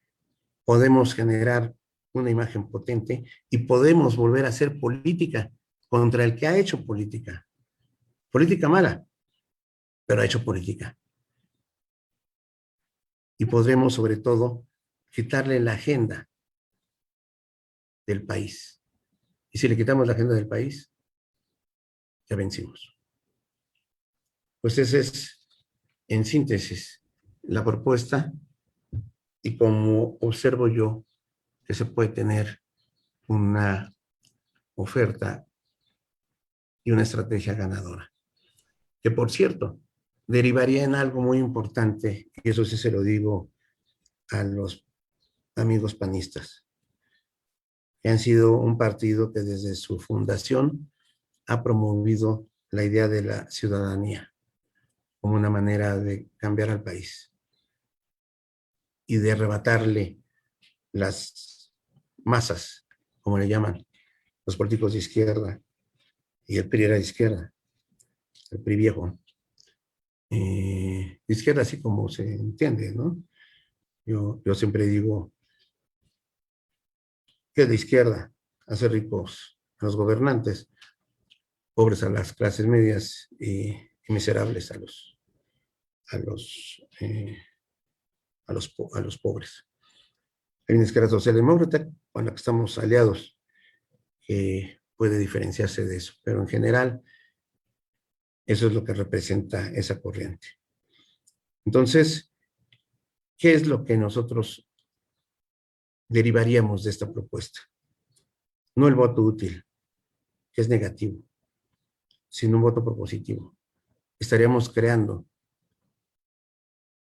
podemos generar una imagen potente y podemos volver a hacer política contra el que ha hecho política. Política mala, pero ha hecho política. Y podremos, sobre todo, quitarle la agenda del país. Y si le quitamos la agenda del país, ya vencimos. Pues esa es, en síntesis, la propuesta y como observo yo que se puede tener una oferta y una estrategia ganadora. Que, por cierto, derivaría en algo muy importante, y eso sí se lo digo a los amigos panistas, que han sido un partido que desde su fundación ha promovido la idea de la ciudadanía como una manera de cambiar al país y de arrebatarle las masas, como le llaman los políticos de izquierda, y el PRI era de izquierda, el PRI viejo. De izquierda así como se entiende, ¿no? Yo siempre digo que de izquierda hace ricos a los gobernantes, pobres a las clases medias y miserables a los, eh, a los pobres. Hay una izquierda socialdemócrata con la que estamos aliados que puede diferenciarse de eso, pero en general eso es lo que representa esa corriente. Entonces, ¿qué es lo que nosotros derivaríamos de esta propuesta? No el voto útil, que es negativo, sino un voto propositivo. Estaríamos creando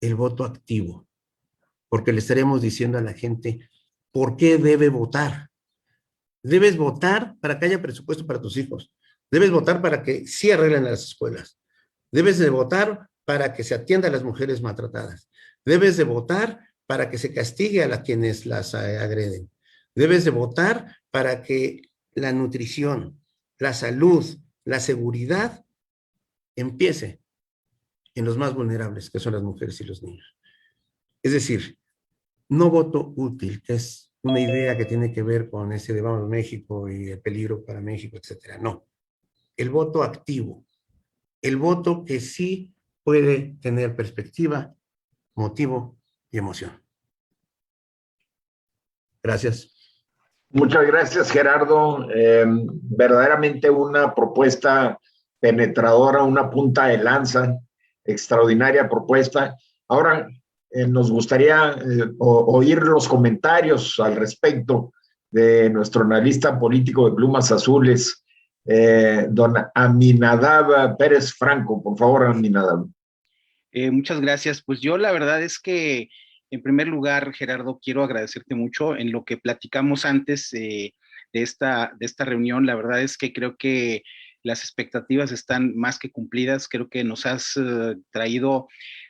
el voto activo, porque le estaríamos diciendo a la gente por qué debe votar. Debes votar para que haya presupuesto para tus hijos. Debes votar para que sí arreglen las escuelas. Debes de votar para que se atienda a las mujeres maltratadas. Debes de votar para que se castigue a quienes las agreden. Debes de votar para que la nutrición, la salud, la seguridad empiece en los más vulnerables, que son las mujeres y los niños. Es decir, no voto útil, que es una idea que tiene que ver con ese de vamos a México y el peligro para México, etcétera. No, el voto activo, el voto que sí puede tener perspectiva, motivo y emoción. Gracias. Muchas gracias, Gerardo. Verdaderamente una propuesta penetradora, una punta de lanza, extraordinaria propuesta. Ahora, nos gustaría oír los comentarios al respecto de nuestro analista político de Plumas Azules, don Aminadab Pérez Franco. Por favor, Aminadab. Muchas gracias. Pues yo la verdad es que, en primer lugar, Gerardo, quiero agradecerte mucho en lo que platicamos antes de esta reunión. La verdad es que creo que las expectativas están más que cumplidas. Creo que nos has traído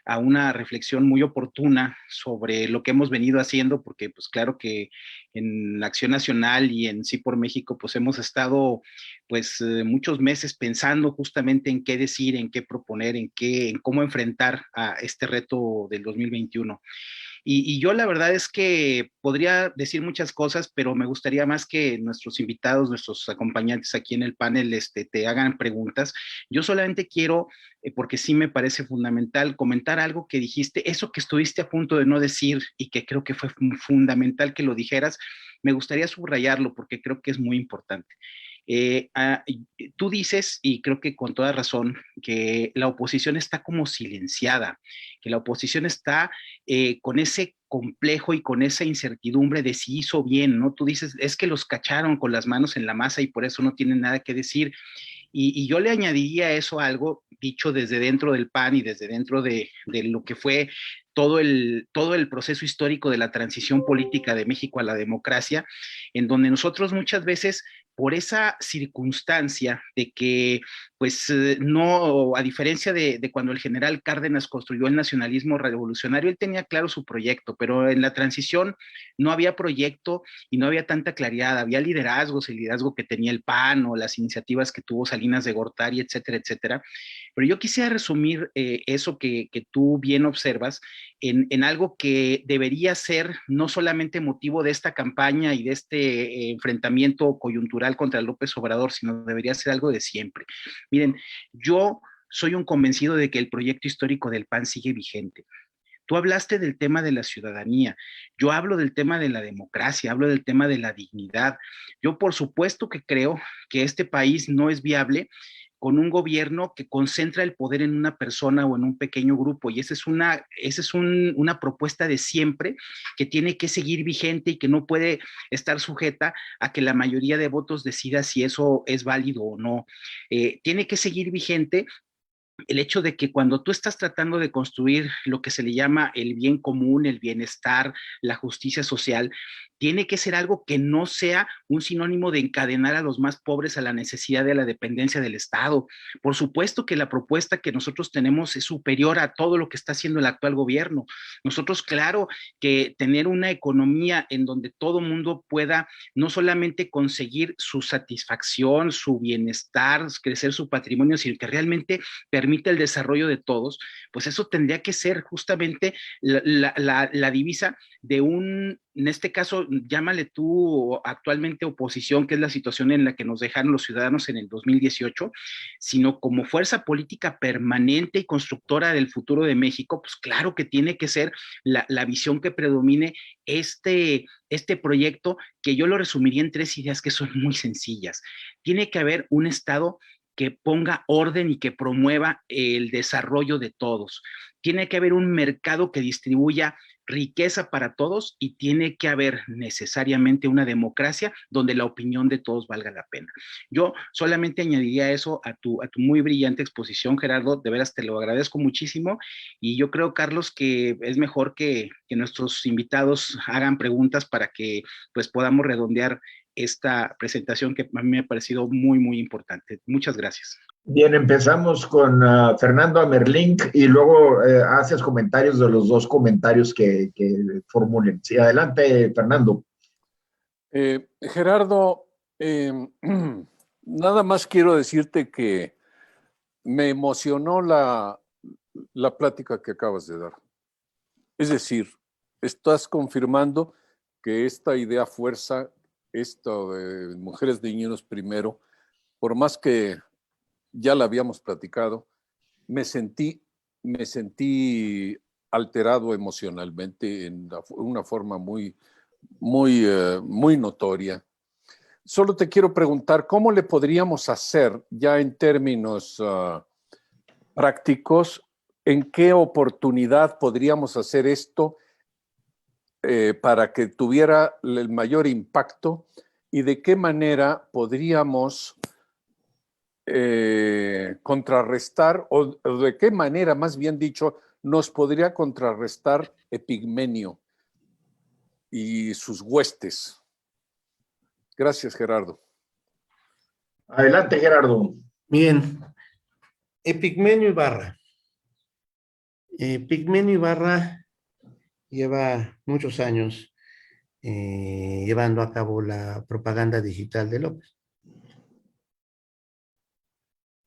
a una reflexión muy oportuna sobre lo que hemos venido haciendo, porque pues claro que en Acción Nacional y en Sí por México pues hemos estado pues muchos meses pensando justamente en qué decir, en qué proponer, en cómo enfrentar a este reto del 2021. Y yo la verdad es que podría decir muchas cosas, pero me gustaría más que nuestros invitados, nuestros acompañantes aquí en el panel, te hagan preguntas. Yo solamente quiero, porque sí me parece fundamental, comentar algo que dijiste, eso que estuviste a punto de no decir y que creo que fue fundamental que lo dijeras. Me gustaría subrayarlo porque creo que es muy importante. Tú dices, y creo que con toda razón, que la oposición está como silenciada, que la oposición está con ese complejo y con esa incertidumbre de si hizo bien, ¿no? Tú dices, es que los cacharon con las manos en la masa y por eso no tienen nada que decir. Y yo le añadiría a eso algo dicho desde dentro del PAN y desde dentro de lo que fue todo el proceso histórico de la transición política de México a la democracia, en donde nosotros muchas veces por esa circunstancia de que, pues, no, a diferencia de cuando el general Cárdenas construyó el nacionalismo revolucionario, él tenía claro su proyecto, pero en la transición no había proyecto y no había tanta claridad, había liderazgos, el liderazgo que tenía el PAN o las iniciativas que tuvo Salinas de Gortari, etcétera, etcétera. Pero yo quisiera resumir eso que tú bien observas en algo que debería ser no solamente motivo de esta campaña y de este enfrentamiento coyuntural contra López Obrador, sino debería ser algo de siempre. Miren, yo soy un convencido de que el proyecto histórico del PAN sigue vigente. Tú hablaste del tema de la ciudadanía, yo hablo del tema de la democracia, hablo del tema de la dignidad. Yo por supuesto que creo que este país no es viable con un gobierno que concentra el poder en una persona o en un pequeño grupo. Y una propuesta de siempre que tiene que seguir vigente y que no puede estar sujeta a que la mayoría de votos decida si eso es válido o no. Tiene que seguir vigente el hecho de que cuando tú estás tratando de construir lo que se le llama el bien común, el bienestar, la justicia social, tiene que ser algo que no sea un sinónimo de encadenar a los más pobres a la necesidad de la dependencia del Estado. Por supuesto que la propuesta que nosotros tenemos es superior a todo lo que está haciendo el actual gobierno. Nosotros, claro, que tener una economía en donde todo mundo pueda no solamente conseguir su satisfacción, su bienestar, crecer su patrimonio, sino que realmente permite el desarrollo de todos, pues eso tendría que ser justamente la divisa de en este caso, llámale tú actualmente oposición, que es la situación en la que nos dejaron los ciudadanos en el 2018, sino como fuerza política permanente y constructora del futuro de México, pues claro que tiene que ser la visión que predomine este proyecto, que yo lo resumiría en 3 ideas que son muy sencillas. Tiene que haber un Estado que ponga orden y que promueva el desarrollo de todos. Tiene que haber un mercado que distribuya riqueza para todos y tiene que haber necesariamente una democracia donde la opinión de todos valga la pena. Yo solamente añadiría eso a tu muy brillante exposición, Gerardo, de veras te lo agradezco muchísimo y yo creo, Carlos, que es mejor que nuestros invitados hagan preguntas para que pues podamos redondear esta presentación que a mí me ha parecido muy, muy importante. Muchas gracias. Bien, empezamos con Fernando Amerlink y luego haces comentarios de los dos comentarios que formulen. Sí, adelante, Fernando. Gerardo, nada más quiero decirte que me emocionó la plática que acabas de dar. Es decir, estás confirmando que esta idea fuerza, esto de mujeres de niños primero, por más que ya la habíamos platicado, me sentí alterado emocionalmente en una forma muy notoria. Solo te quiero preguntar, ¿cómo le podríamos hacer ya en términos prácticos? ¿En qué oportunidad podríamos hacer esto para que tuviera el mayor impacto? ¿Y de qué manera podríamos contrarrestar, o de qué manera, más bien dicho, nos podría contrarrestar Epigmenio y sus huestes? Gracias, Gerardo. Adelante, Gerardo. Bien, Epigmenio Ibarra. Epigmenio Ibarra lleva muchos años llevando a cabo la propaganda digital de López.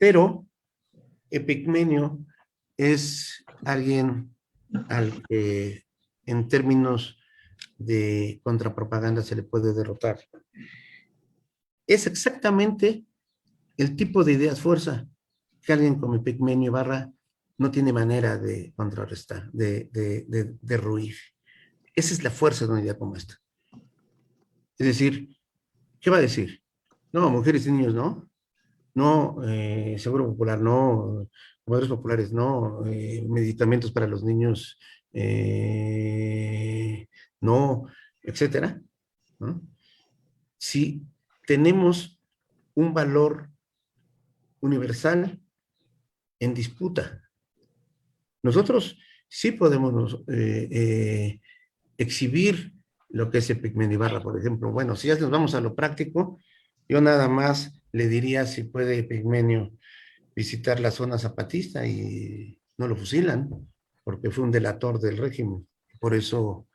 Pero Epigmenio es alguien al que en términos de contrapropaganda se le puede derrotar. Es exactamente el tipo de ideas fuerza que alguien como Epigmenio Ibarra no tiene manera de contrarrestar, de derruir. Esa es la fuerza de una idea como esta. Es decir, ¿qué va a decir? No, mujeres y niños no. No, seguro popular no. Poderes populares no. Medicamentos para los niños no, etcétera, ¿no? Si tenemos un valor universal en disputa, nosotros sí podemos exhibir lo que es Epigmenio Ibarra, por ejemplo. Bueno, si ya nos vamos a lo práctico, Yo nada más le diría si puede Epigmenio visitar la zona zapatista y no lo fusilan, porque fue un delator del régimen. Por eso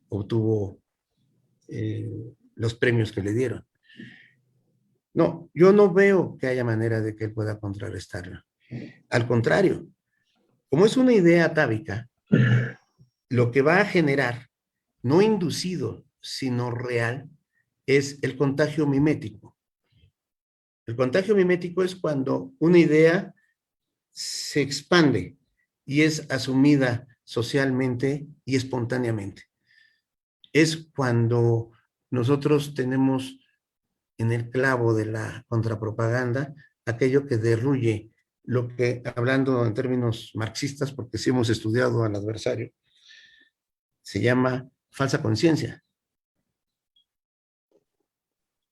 obtuvo los premios que le dieron. No, yo no veo que haya manera de que él pueda contrarrestarlo. Al contrario, como es una idea atávica, lo que va a generar, no inducido, sino real, es el contagio mimético. El contagio mimético es cuando una idea se expande y es asumida socialmente y espontáneamente. Es cuando nosotros tenemos en el clavo de la contrapropaganda aquello que derruye lo que, hablando en términos marxistas, porque sí hemos estudiado al adversario, se llama falsa conciencia.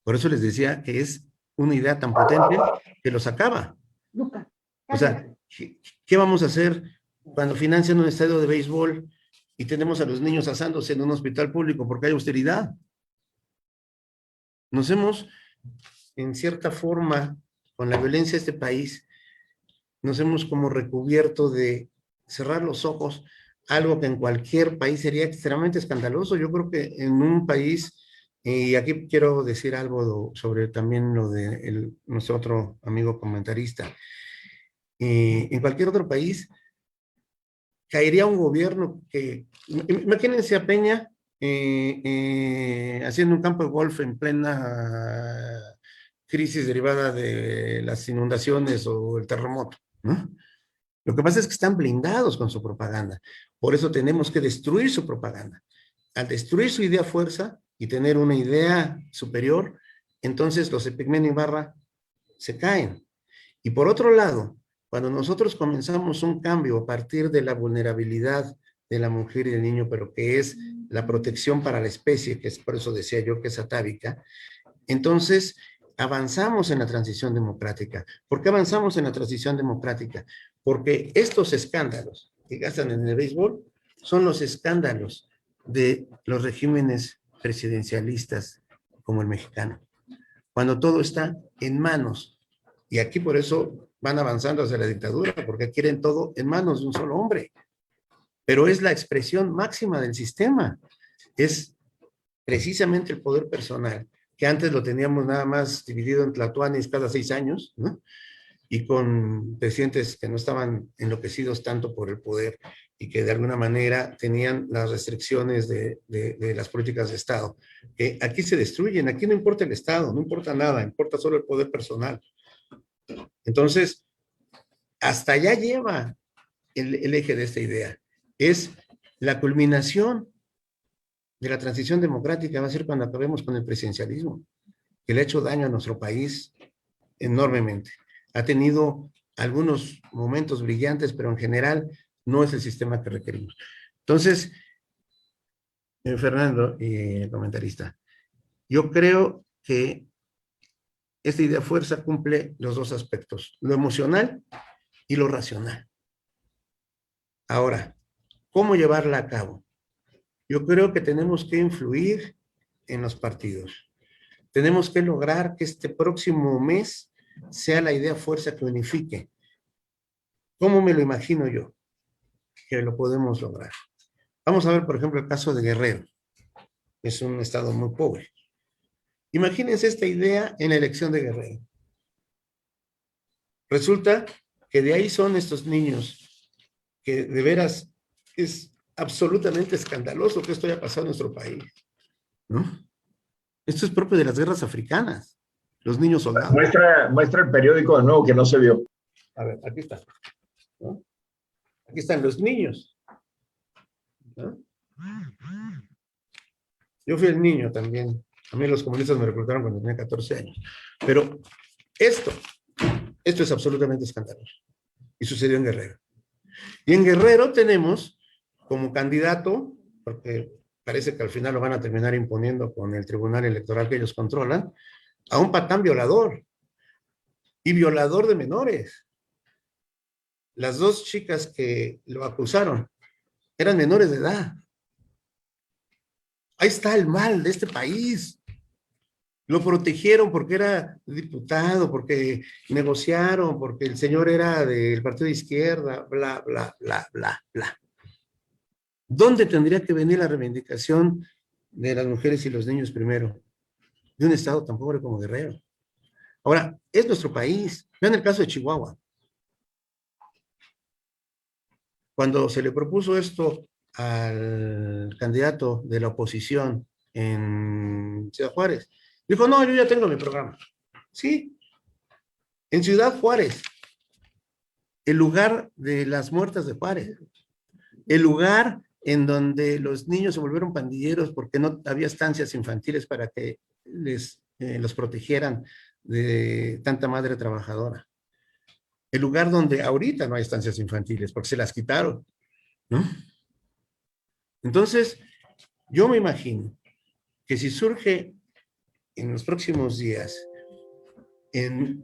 Por eso les decía que es una idea tan potente que los acaba. O sea, ¿qué vamos a hacer cuando financian un estadio de béisbol y tenemos a los niños asándose en un hospital público porque hay austeridad? Nos hemos, en cierta forma, con la violencia de este país, nos hemos como recubierto de cerrar los ojos, algo que en cualquier país sería extremadamente escandaloso. Yo creo que en un país, y aquí quiero decir algo sobre también lo de nuestro otro amigo comentarista, en cualquier otro país caería un gobierno que, imagínense a Peña haciendo un campo de golf en plena crisis derivada de las inundaciones o el terremoto, ¿no? Lo que pasa es que están blindados con su propaganda. Por eso tenemos que destruir su propaganda. Al destruir su idea fuerza y tener una idea superior, entonces los Epigmenio Ibarra se caen. Y por otro lado, cuando nosotros comenzamos un cambio a partir de la vulnerabilidad de la mujer y del niño, pero que es la protección para la especie, que es por eso decía yo que es atávica, entonces avanzamos en la transición democrática. ¿Por qué avanzamos en la transición democrática? Porque estos escándalos que gastan en el béisbol son los escándalos de los regímenes presidencialistas como el mexicano. Cuando todo está en manos, y aquí por eso van avanzando hacia la dictadura, porque quieren todo en manos de un solo hombre. Pero es la expresión máxima del sistema. Es precisamente el poder personal, que antes lo teníamos nada más dividido en tlatoanis cada 6 años, ¿no? Y con presidentes que no estaban enloquecidos tanto por el poder y que de alguna manera tenían las restricciones de las políticas de Estado. Aquí se destruyen, aquí no importa el Estado, no importa nada, importa solo el poder personal. Entonces, hasta allá lleva el eje de esta idea. Es la culminación de la transición democrática, va a ser cuando acabemos con el presidencialismo, que le ha hecho daño a nuestro país enormemente. Ha tenido algunos momentos brillantes, pero en general no es el sistema que requerimos. Entonces, Fernando y el comentarista, yo creo que esta idea fuerza cumple los dos aspectos, lo emocional y lo racional. Ahora, ¿cómo llevarla a cabo? Yo creo que tenemos que influir en los partidos. Tenemos que lograr que este próximo mes sea la idea fuerza que unifique. ¿Cómo me lo imagino yo? Que lo podemos lograr. Vamos a ver, por ejemplo, el caso de Guerrero. Es un estado muy pobre. Imagínense esta idea en la elección de Guerrero. Resulta que de ahí son estos niños que de veras es absolutamente escandaloso que esto haya pasado en nuestro país, ¿no? Esto es propio de las guerras africanas, los niños soldados. Muestra el periódico de nuevo que no se vio. A ver, aquí está, ¿no? Aquí están los niños, ¿no? Yo fui el niño también. A mí los comunistas me reclutaron cuando tenía 14 años. Pero esto es absolutamente escandaloso. Y sucedió en Guerrero. Y en Guerrero tenemos como candidato, porque parece que al final lo van a terminar imponiendo con el tribunal electoral que ellos controlan, a un patán violador. Y violador de menores. Las dos chicas que lo acusaron eran menores de edad. Ahí está el mal de este país. Lo protegieron porque era diputado, porque negociaron, porque el señor era del partido de izquierda, bla, bla, bla, bla, bla. ¿Dónde tendría que venir la reivindicación de las mujeres y los niños primero? De un estado tan pobre como Guerrero. Ahora, es nuestro país. Vean el caso de Chihuahua. Cuando se le propuso esto al candidato de la oposición en Ciudad Juárez, dijo, no, yo ya tengo mi programa. Sí, en Ciudad Juárez, el lugar de las muertas de Juárez, el lugar en donde los niños se volvieron pandilleros porque no había estancias infantiles para que los protegieran de tanta madre trabajadora. El lugar donde ahorita no hay estancias infantiles porque se las quitaron, ¿no? Entonces, yo me imagino que si surge en los próximos días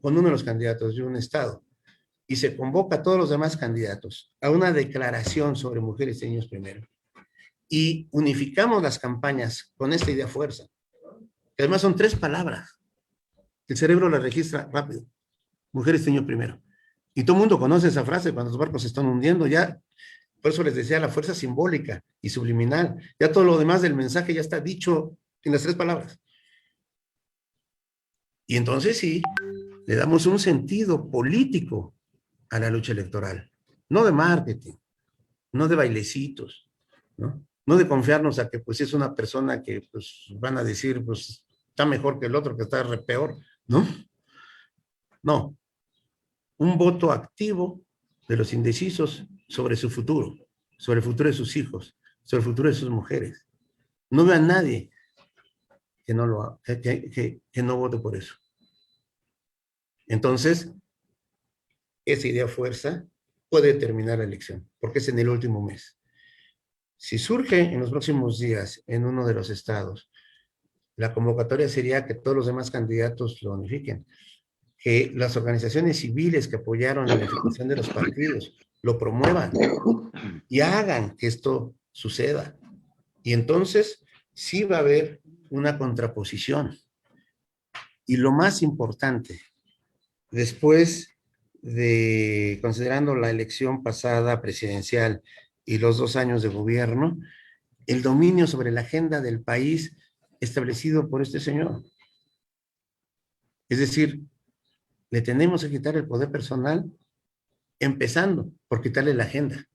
con uno de los candidatos de un estado y se convoca a todos los demás candidatos a una declaración sobre mujeres y niños primero y unificamos las campañas con esta idea fuerza, que además son 3 palabras, el cerebro la registra rápido, mujeres y niños primero. Y todo el mundo conoce esa frase cuando los barcos se están hundiendo, ya, por eso les decía la fuerza simbólica y subliminal, ya todo lo demás del mensaje ya está dicho en las 3 palabras. Y entonces sí, le damos un sentido político a la lucha electoral, no de marketing, no de bailecitos, ¿no? No de confiarnos a que pues es una persona que pues van a decir pues está mejor que el otro que está re peor, ¿no? No, un voto activo de los indecisos sobre su futuro, sobre el futuro de sus hijos, sobre el futuro de sus mujeres. No veo a nadie que no vote por eso. Entonces, esa idea fuerza puede determinar la elección, porque es en el último mes. Si surge en los próximos días en uno de los estados, la convocatoria sería que todos los demás candidatos lo unifiquen, que las organizaciones civiles que apoyaron la unificación de los partidos lo promuevan y hagan que esto suceda. Y entonces sí va a haber una contraposición. Y lo más importante, después de, considerando la elección pasada presidencial y los 2 años de gobierno, el dominio sobre la agenda del país establecido por este señor. Es decir, le tenemos que quitar el poder personal, empezando por quitarle la agenda.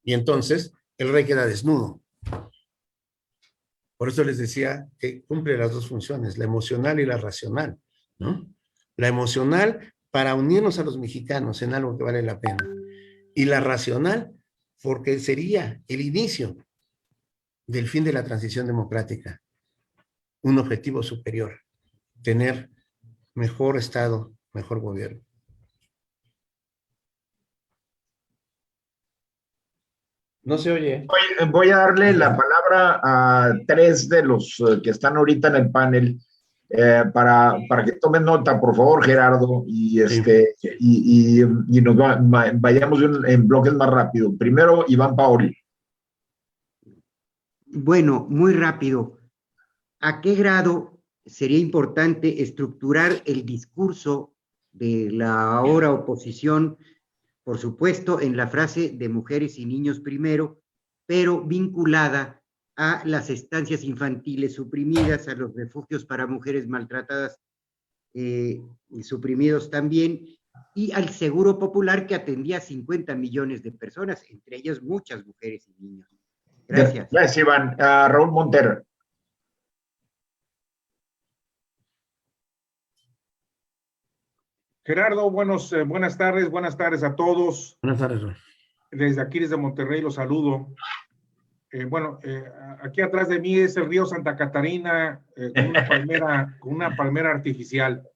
Y entonces el rey queda desnudo. Por eso les decía que cumple las 2 funciones, la emocional y la racional, ¿no? La emocional para unirnos a los mexicanos en algo que vale la pena. Y la racional porque sería el inicio del fin de la transición democrática. Un objetivo superior, tener mejor Estado, mejor gobierno. No se oye. Voy a darle la palabra a 3 de los que están ahorita en el panel para que tomen nota, por favor, Gerardo, y, y nos vayamos en bloques más rápido. Primero, Iván Paoli. Bueno, muy rápido. ¿A qué grado sería importante estructurar el discurso de la ahora oposición, por supuesto, en la frase de mujeres y niños primero, pero vinculada a las estancias infantiles suprimidas, a los refugios para mujeres maltratadas suprimidos también, y al Seguro Popular que atendía a 50 millones de personas, entre ellas muchas mujeres y niños? Gracias. Gracias, Iván. Raúl Montero. Gerardo, buenas tardes a todos. Buenas tardes, Raúl. Desde aquí, desde Monterrey, los saludo. Aquí atrás de mí es el río Santa Catarina con una palmera artificial.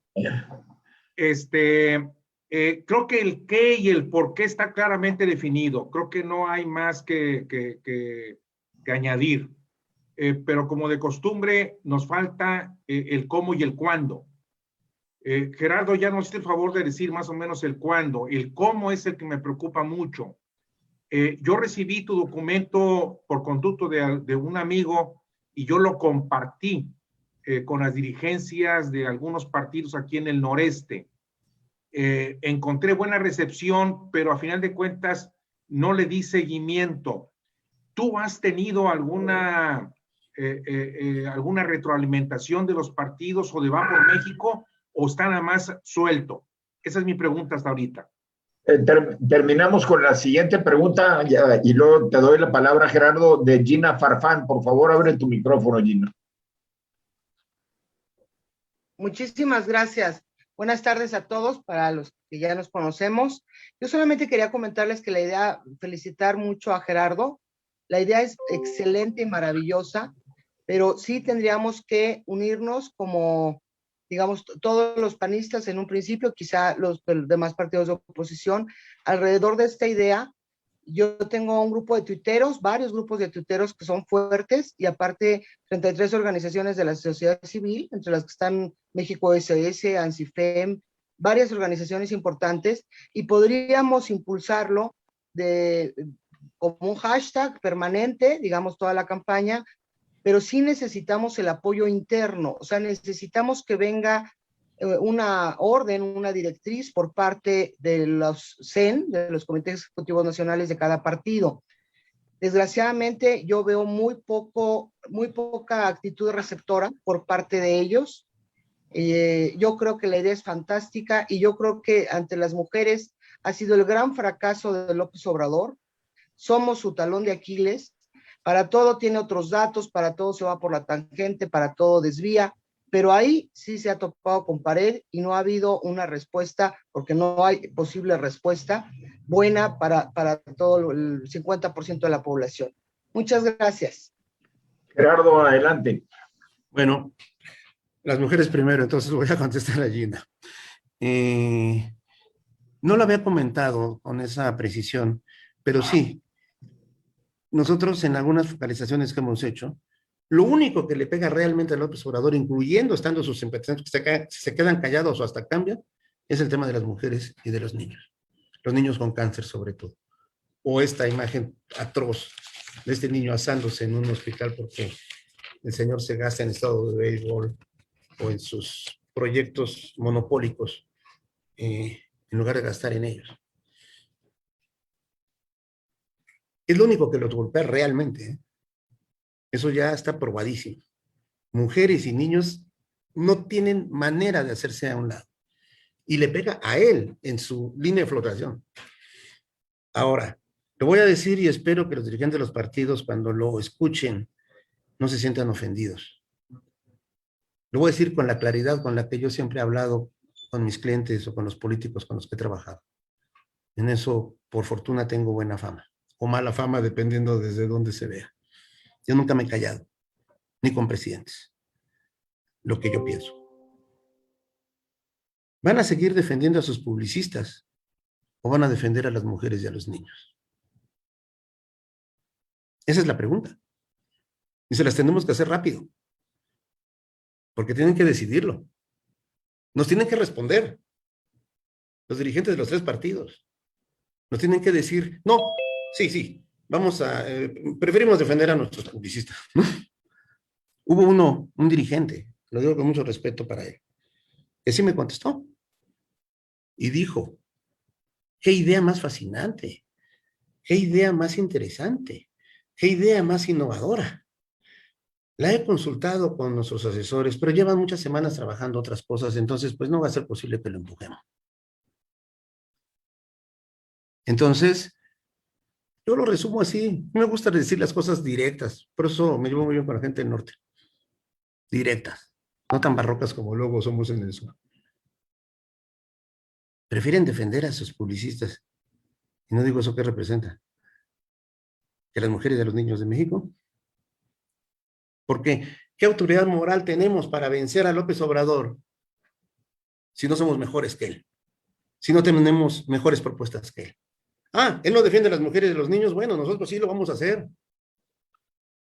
Creo que el qué y el por qué está claramente definido. Creo que no hay más que añadir. Pero como de costumbre, nos falta el cómo y el cuándo. Gerardo ya nos hizo el favor de decir más o menos el cuándo. El cómo es el que me preocupa mucho. Yo recibí tu documento por conducto de un amigo y yo lo compartí. con las dirigencias de algunos partidos aquí en el noreste. Encontré buena recepción, pero a final de cuentas no le di seguimiento. ¿Tú has tenido alguna retroalimentación de los partidos o de Va por México, o está nada más suelto? Esa es mi pregunta hasta ahorita. Terminamos con la siguiente pregunta y luego te doy la palabra, Gerardo, de Gina Farfán. Por favor, abre tu micrófono, Gina. Muchísimas gracias. Buenas tardes a todos, para los que ya nos conocemos. Yo solamente quería comentarles que la idea, felicitar mucho a Gerardo. La idea es excelente y maravillosa, pero sí tendríamos que unirnos como, digamos, todos los panistas en un principio, quizá los demás partidos de oposición, alrededor de esta idea. Yo tengo un grupo de tuiteros, varios grupos de tuiteros que son fuertes, y aparte 33 organizaciones de la sociedad civil, entre las que están México SS, ANSIFEM, varias organizaciones importantes, y podríamos impulsarlo como un hashtag permanente, digamos, toda la campaña, pero sí necesitamos el apoyo interno, o sea, necesitamos que venga una orden, una directriz por parte de los CEN, de los comités ejecutivos nacionales de cada partido. Desgraciadamente, yo veo muy poca actitud receptora por parte de ellos. Yo creo que la idea es fantástica, y yo creo que ante las mujeres ha sido el gran fracaso de López Obrador. Somos su talón de Aquiles. Para todo tiene otros datos, para todo se va por la tangente, para todo desvía, pero ahí sí se ha topado con pared y no ha habido una respuesta, porque no hay posible respuesta buena para todo el 50% de la población. Muchas gracias. Gerardo, adelante. Bueno, las mujeres primero, entonces voy a contestar a Gina. No lo había comentado con esa precisión, pero sí, nosotros en algunas focalizaciones que hemos hecho, lo único que le pega realmente a López Obrador, incluyendo estando sus simpatizantes que se quedan callados o hasta cambian, es el tema de las mujeres y de los niños con cáncer sobre todo, o esta imagen atroz de este niño asándose en un hospital porque el señor se gasta en estado de béisbol o en sus proyectos monopólicos en lugar de gastar en ellos. Es lo único que los golpea realmente, ¿eh? Eso ya está probadísimo. Mujeres y niños no tienen manera de hacerse a un lado. Y le pega a él en su línea de flotación. Ahora, lo voy a decir y espero que los dirigentes de los partidos, cuando lo escuchen, no se sientan ofendidos. Lo voy a decir con la claridad con la que yo siempre he hablado con mis clientes o con los políticos con los que he trabajado. En eso, por fortuna, tengo buena fama. O mala fama, dependiendo desde dónde se vea. Yo nunca me he callado, ni con presidentes. Lo que yo pienso. ¿Van a seguir defendiendo a sus publicistas o van a defender a las mujeres y a los niños? Esa es la pregunta. Y se las tenemos que hacer rápido. Porque tienen que decidirlo. Nos tienen que responder. Los dirigentes de los tres partidos. Nos tienen que decir, no, sí, vamos a, preferimos defender a nuestros publicistas. Hubo un dirigente, lo digo con mucho respeto para él, que sí me contestó y dijo, qué idea más fascinante, qué idea más interesante, qué idea más innovadora. La he consultado con nuestros asesores, pero llevan muchas semanas trabajando otras cosas, entonces pues no va a ser posible que lo empujemos. Entonces, yo lo resumo así. Me gusta decir las cosas directas. Por eso me llevo muy bien con la gente del norte. Directas. No tan barrocas como luego somos en el sur. Prefieren defender a sus publicistas. Y no digo eso que representa. Que las mujeres y a los niños de México. Porque, ¿qué autoridad moral tenemos para vencer a López Obrador si no somos mejores que él? Si no tenemos mejores propuestas que él. Él no defiende a las mujeres y a los niños. Bueno, nosotros sí lo vamos a hacer.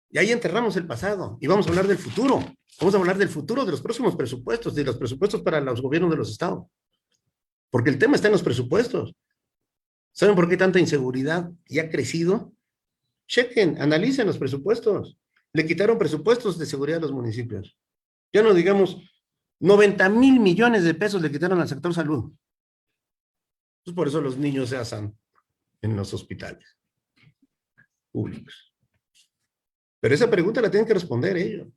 Y ahí enterramos el pasado y vamos a hablar del futuro. Vamos a hablar del futuro de los próximos presupuestos, de los presupuestos para los gobiernos de los estados. Porque el tema está en los presupuestos. ¿Saben por qué tanta inseguridad y ha crecido? Chequen, analicen los presupuestos. Le quitaron presupuestos de seguridad a los municipios. Ya no digamos, 90,000 millones de pesos le quitaron al sector salud. Pues por eso los niños se asan en los hospitales públicos. Pero esa pregunta la tienen que responder ellos.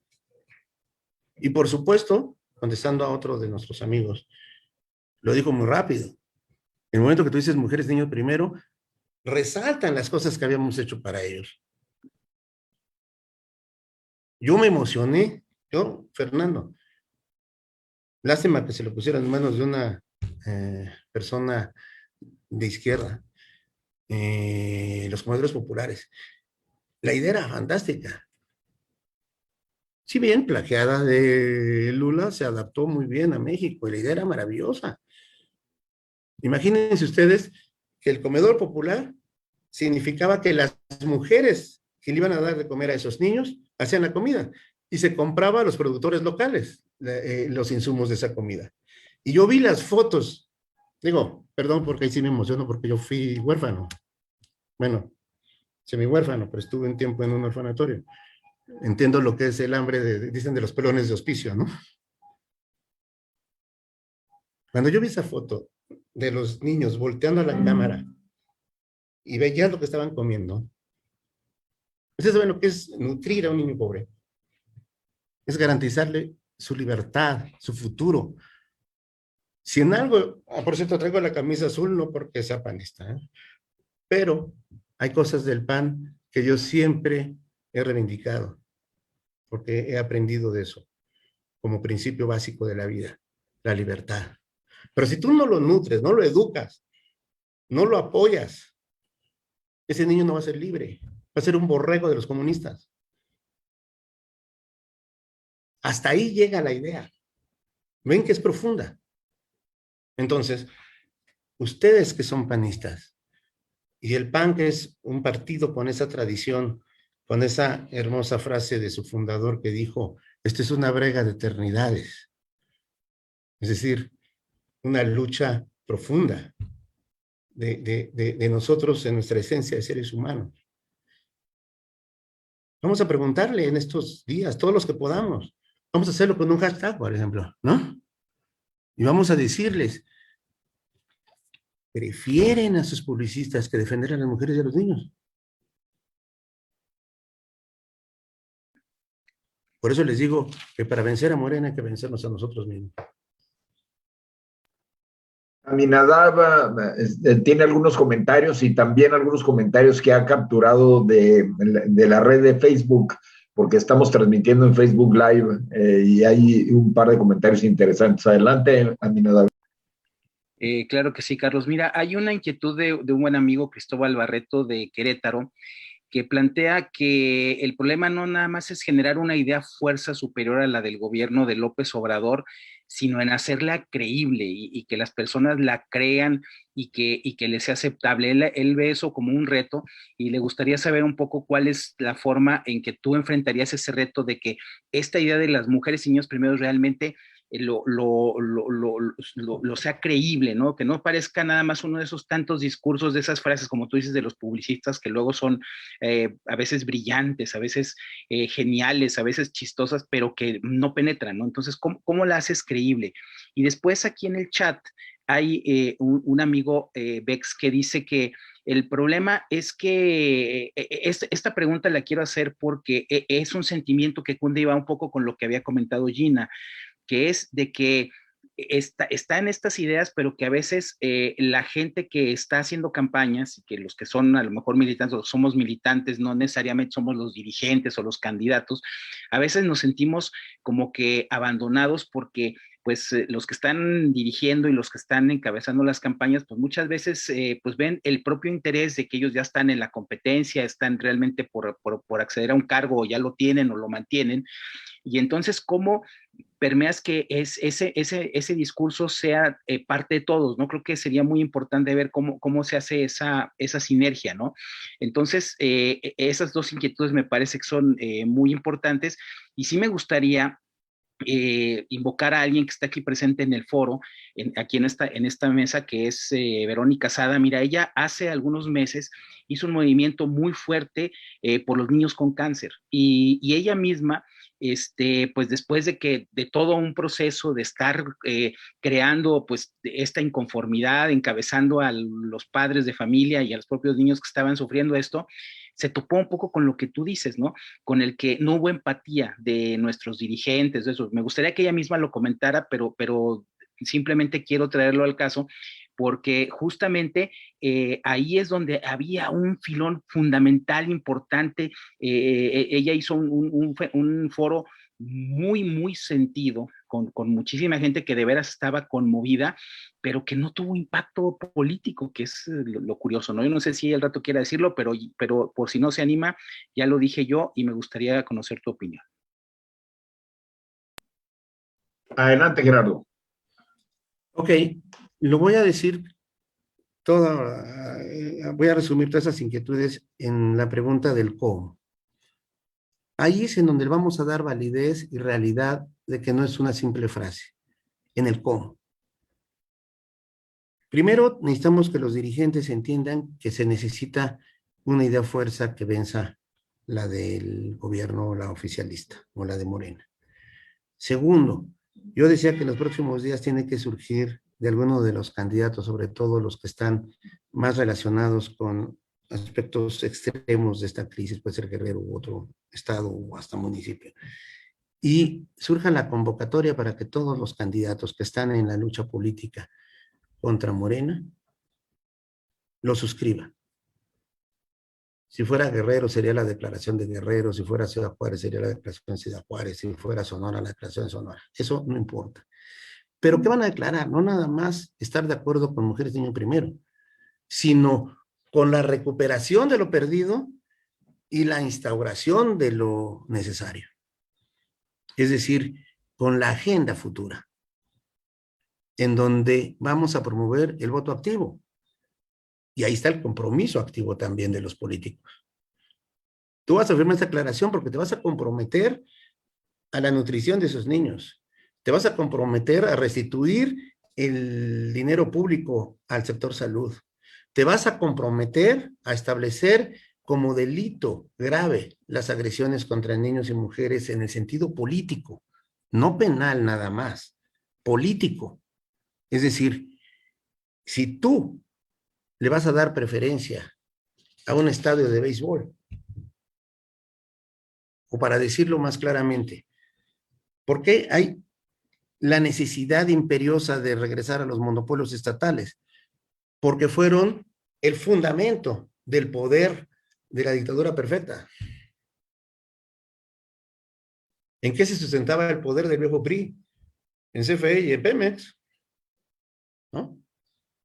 Y por supuesto, contestando a otro de nuestros amigos, lo dijo muy rápido. En el momento que tú dices mujeres, niños primero, resaltan las cosas que habíamos hecho para ellos. Yo me emocioné, Fernando. Lástima que se lo pusieran en manos de una persona de izquierda, los comedores populares. La idea era fantástica. Si bien plagiada de Lula, se adaptó muy bien a México y la idea era maravillosa. Imagínense ustedes que el comedor popular significaba que las mujeres que le iban a dar de comer a esos niños hacían la comida y se compraba a los productores locales los insumos de esa comida. Y yo vi las fotos, digo, perdón porque ahí sí me emociono porque yo fui huérfano. Bueno, semi-huérfano, pero estuve un tiempo en un orfanatorio. Entiendo lo que es el hambre, dicen, de los pelones de hospicio, ¿no? Cuando yo vi esa foto de los niños volteando a la cámara y veía lo que estaban comiendo, ustedes saben lo que es nutrir a un niño pobre. Es garantizarle su libertad, su futuro. Si en algo, por cierto, traigo la camisa azul, no porque sea panista, pero hay cosas del PAN que yo siempre he reivindicado, porque he aprendido de eso, como principio básico de la vida, la libertad. Pero si tú no lo nutres, no lo educas, no lo apoyas, ese niño no va a ser libre, va a ser un borrego de los comunistas. Hasta ahí llega la idea. Ven que es profunda. Entonces, ustedes que son panistas, y el PAN, que es un partido con esa tradición, con esa hermosa frase de su fundador que dijo, esto es una brega de eternidades. Es decir, una lucha profunda de nosotros en nuestra esencia de seres humanos. Vamos a preguntarle en estos días, todos los que podamos. Vamos a hacerlo con un hashtag, por ejemplo, ¿no? Y vamos a decirles, prefieren a sus publicistas que defender a las mujeres y a los niños. Por eso les digo que para vencer a Morena hay que vencernos a nosotros mismos. Aminadab tiene algunos comentarios y también algunos comentarios que ha capturado de la red de Facebook, porque estamos transmitiendo en Facebook Live y hay un par de comentarios interesantes. Adelante, Aminadab. Claro que sí, Carlos. Mira, hay una inquietud de un buen amigo, Cristóbal Barreto, de Querétaro, que plantea que el problema no nada más es generar una idea fuerza superior a la del gobierno de López Obrador, sino en hacerla creíble y que las personas la crean y que les sea aceptable. Él ve eso como un reto y le gustaría saber un poco cuál es la forma en que tú enfrentarías ese reto de que esta idea de las mujeres y niños primero realmente lo sea creíble, ¿no? Que no parezca nada más uno de esos tantos discursos, de esas frases, como tú dices, de los publicistas, que luego son a veces brillantes, a veces geniales, a veces chistosas, pero que no penetran, ¿no? Entonces, ¿cómo la haces creíble? Y después aquí en el chat hay un amigo, Bex, que dice que el problema es que esta pregunta la quiero hacer porque es un sentimiento que cunde y va un poco con lo que había comentado Gina, que es de que está en estas ideas, pero que a veces la gente que está haciendo campañas, y que los que son a lo mejor militantes o somos militantes, no necesariamente somos los dirigentes o los candidatos, a veces nos sentimos como que abandonados porque pues los que están dirigiendo y los que están encabezando las campañas, pues muchas veces pues ven el propio interés de que ellos ya están en la competencia, están realmente por acceder a un cargo o ya lo tienen o lo mantienen, y entonces cómo permeas que ese discurso sea parte de todos, ¿no? Creo que sería muy importante ver cómo se hace esa sinergia, ¿no? Entonces, esas dos inquietudes me parece que son muy importantes y sí me gustaría invocar a alguien que está aquí presente en el foro, aquí en esta mesa, que es Verónica Sada. Mira, ella hace algunos meses hizo un movimiento muy fuerte por los niños con cáncer y ella misma pues después de todo un proceso de estar creando pues esta inconformidad, encabezando a los padres de familia y a los propios niños que estaban sufriendo esto, se topó un poco con lo que tú dices, ¿no? Con el que no hubo empatía de nuestros dirigentes, de eso. Me gustaría que ella misma lo comentara, pero simplemente quiero traerlo al caso porque justamente ahí es donde había un filón fundamental, importante. Ella hizo un foro muy, muy sentido, con muchísima gente que de veras estaba conmovida, pero que no tuvo impacto político, que es lo curioso, ¿no? Yo no sé si el rato quiera decirlo, pero por si no se anima, ya lo dije yo y me gustaría conocer tu opinión. Adelante, Gerardo. Ok, lo voy a decir voy a resumir todas esas inquietudes en la pregunta del cómo. Ahí es en donde vamos a dar validez y realidad de que no es una simple frase, en el cómo. Primero, necesitamos que los dirigentes entiendan que se necesita una idea fuerza que venza la del gobierno, la oficialista o la de Morena. Segundo, yo decía que en los próximos días tiene que surgir de alguno de los candidatos, sobre todo los que están más relacionados con aspectos extremos de esta crisis, puede ser Guerrero u otro estado o hasta municipio, y surja la convocatoria para que todos los candidatos que están en la lucha política contra Morena lo suscriban. Si fuera Guerrero sería la declaración de Guerrero, si fuera Ciudad Juárez sería la declaración de Ciudad Juárez, si fuera Sonora la declaración de Sonora. Eso no importa. Pero ¿qué van a declarar? No nada más estar de acuerdo con Mujeres Niño Primero, sino con la recuperación de lo perdido y la instauración de lo necesario. Es decir, con la agenda futura, en donde vamos a promover el voto activo. Y ahí está el compromiso activo también de los políticos. Tú vas a firmar esta aclaración porque te vas a comprometer a la nutrición de esos niños. Te vas a comprometer a restituir el dinero público al sector salud. Te vas a comprometer a establecer como delito grave las agresiones contra niños y mujeres en el sentido político, no penal nada más, político. Es decir, si tú le vas a dar preferencia a un estadio de béisbol, o para decirlo más claramente, ¿por qué hay la necesidad imperiosa de regresar a los monopolios estatales? Porque fueron el fundamento del poder de la dictadura perfecta. ¿En qué se sustentaba el poder del viejo PRI? En CFE y en Pemex, ¿no?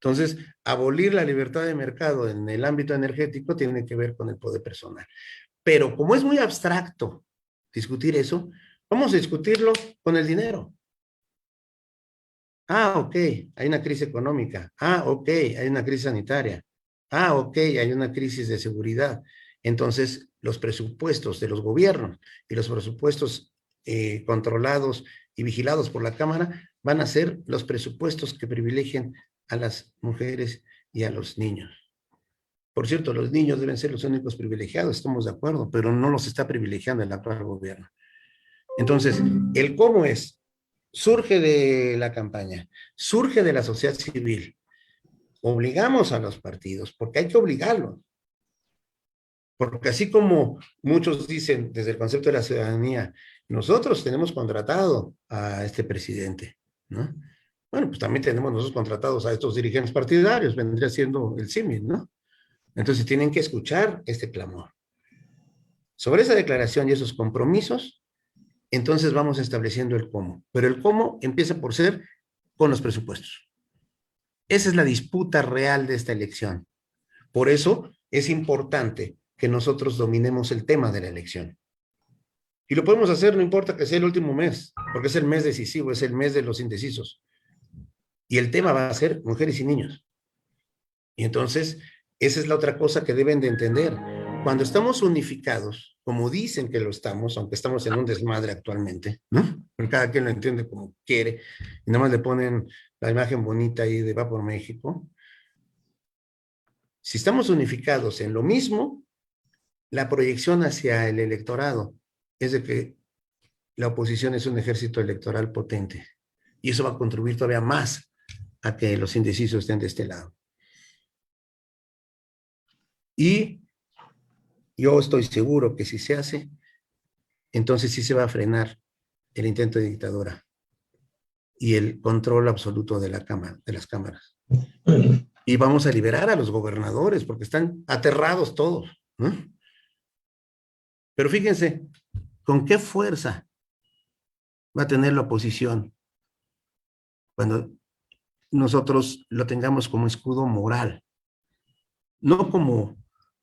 Entonces, abolir la libertad de mercado en el ámbito energético tiene que ver con el poder personal. Pero como es muy abstracto discutir eso, vamos a discutirlo con el dinero. Ah, ok, hay una crisis económica. Ah, ok, hay una crisis sanitaria. Ah, ok, hay una crisis de seguridad. Entonces, los presupuestos de los gobiernos y los presupuestos controlados y vigilados por la Cámara van a ser los presupuestos que privilegien a las mujeres y a los niños. Por cierto, los niños deben ser los únicos privilegiados, estamos de acuerdo, pero no los está privilegiando el actual gobierno. Entonces, el cómo es, surge de la campaña, surge de la sociedad civil. Obligamos a los partidos, porque hay que obligarlos. Porque así como muchos dicen desde el concepto de la ciudadanía, nosotros tenemos contratado a este presidente, ¿no? Bueno, pues también tenemos nosotros contratados a estos dirigentes partidarios, vendría siendo el símil, ¿no? Entonces tienen que escuchar este clamor. Sobre esa declaración y esos compromisos, entonces vamos estableciendo el cómo. Pero el cómo empieza por ser con los presupuestos. Esa es la disputa real de esta elección. Por eso es importante que nosotros dominemos el tema de la elección. Y lo podemos hacer, no importa que sea el último mes, porque es el mes decisivo, es el mes de los indecisos. Y el tema va a ser mujeres y niños. Y entonces, esa es la otra cosa que deben de entender. Cuando estamos unificados, como dicen que lo estamos, aunque estamos en un desmadre actualmente, ¿no? Pero cada quien lo entiende como quiere, y nada más le ponen la imagen bonita ahí de Va por México. Si estamos unificados en lo mismo, la proyección hacia el electorado es de que la oposición es un ejército electoral potente. Y eso va a contribuir todavía más a que los indecisos estén de este lado. Y yo estoy seguro que si se hace, entonces sí se va a frenar el intento de dictadura y el control absoluto de la cámara, de las cámaras. Y vamos a liberar a los gobernadores porque están aterrados todos, ¿no? Pero fíjense, ¿con qué fuerza va a tener la oposición cuando nosotros lo tengamos como escudo moral? No como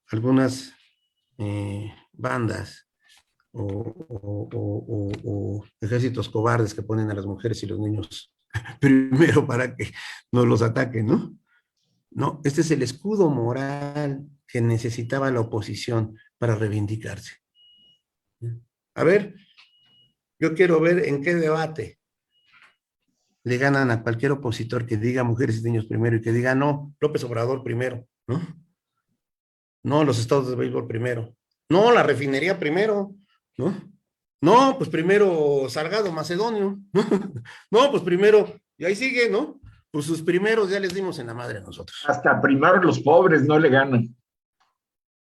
algunas bandas o ejércitos cobardes que ponen a las mujeres y los niños primero para que nos los ataquen, ¿no? No, este es el escudo moral que necesitaba la oposición para reivindicarse. A ver, yo quiero ver en qué debate le ganan a cualquier opositor que diga mujeres y niños primero y que diga no, López Obrador primero, ¿no? No, los estados de béisbol primero. No, la refinería primero, ¿no? No, pues primero Salgado Macedonio. No, pues primero, y ahí sigue, ¿no? Pues sus primeros ya les dimos en la madre a nosotros. Hasta primero los pobres no le ganan.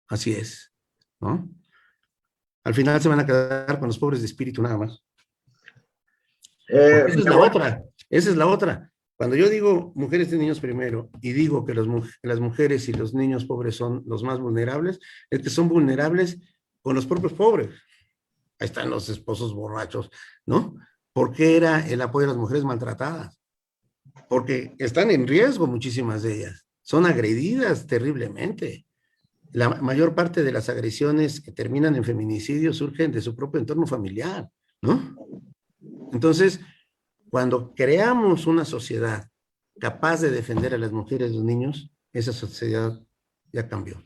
Así es, ¿no? Al final se van a quedar con los pobres de espíritu nada más. Esa es la otra, esa es la otra. Cuando yo digo mujeres y niños primero y digo que las mujeres y los niños pobres son los más vulnerables, es que son vulnerables con los propios pobres. Ahí están los esposos borrachos, ¿no? ¿Por qué era el apoyo a las mujeres maltratadas? Porque están en riesgo muchísimas de ellas. Son agredidas terriblemente. La mayor parte de las agresiones que terminan en feminicidio surgen de su propio entorno familiar, ¿no? Entonces, cuando creamos una sociedad capaz de defender a las mujeres y los niños, esa sociedad ya cambió.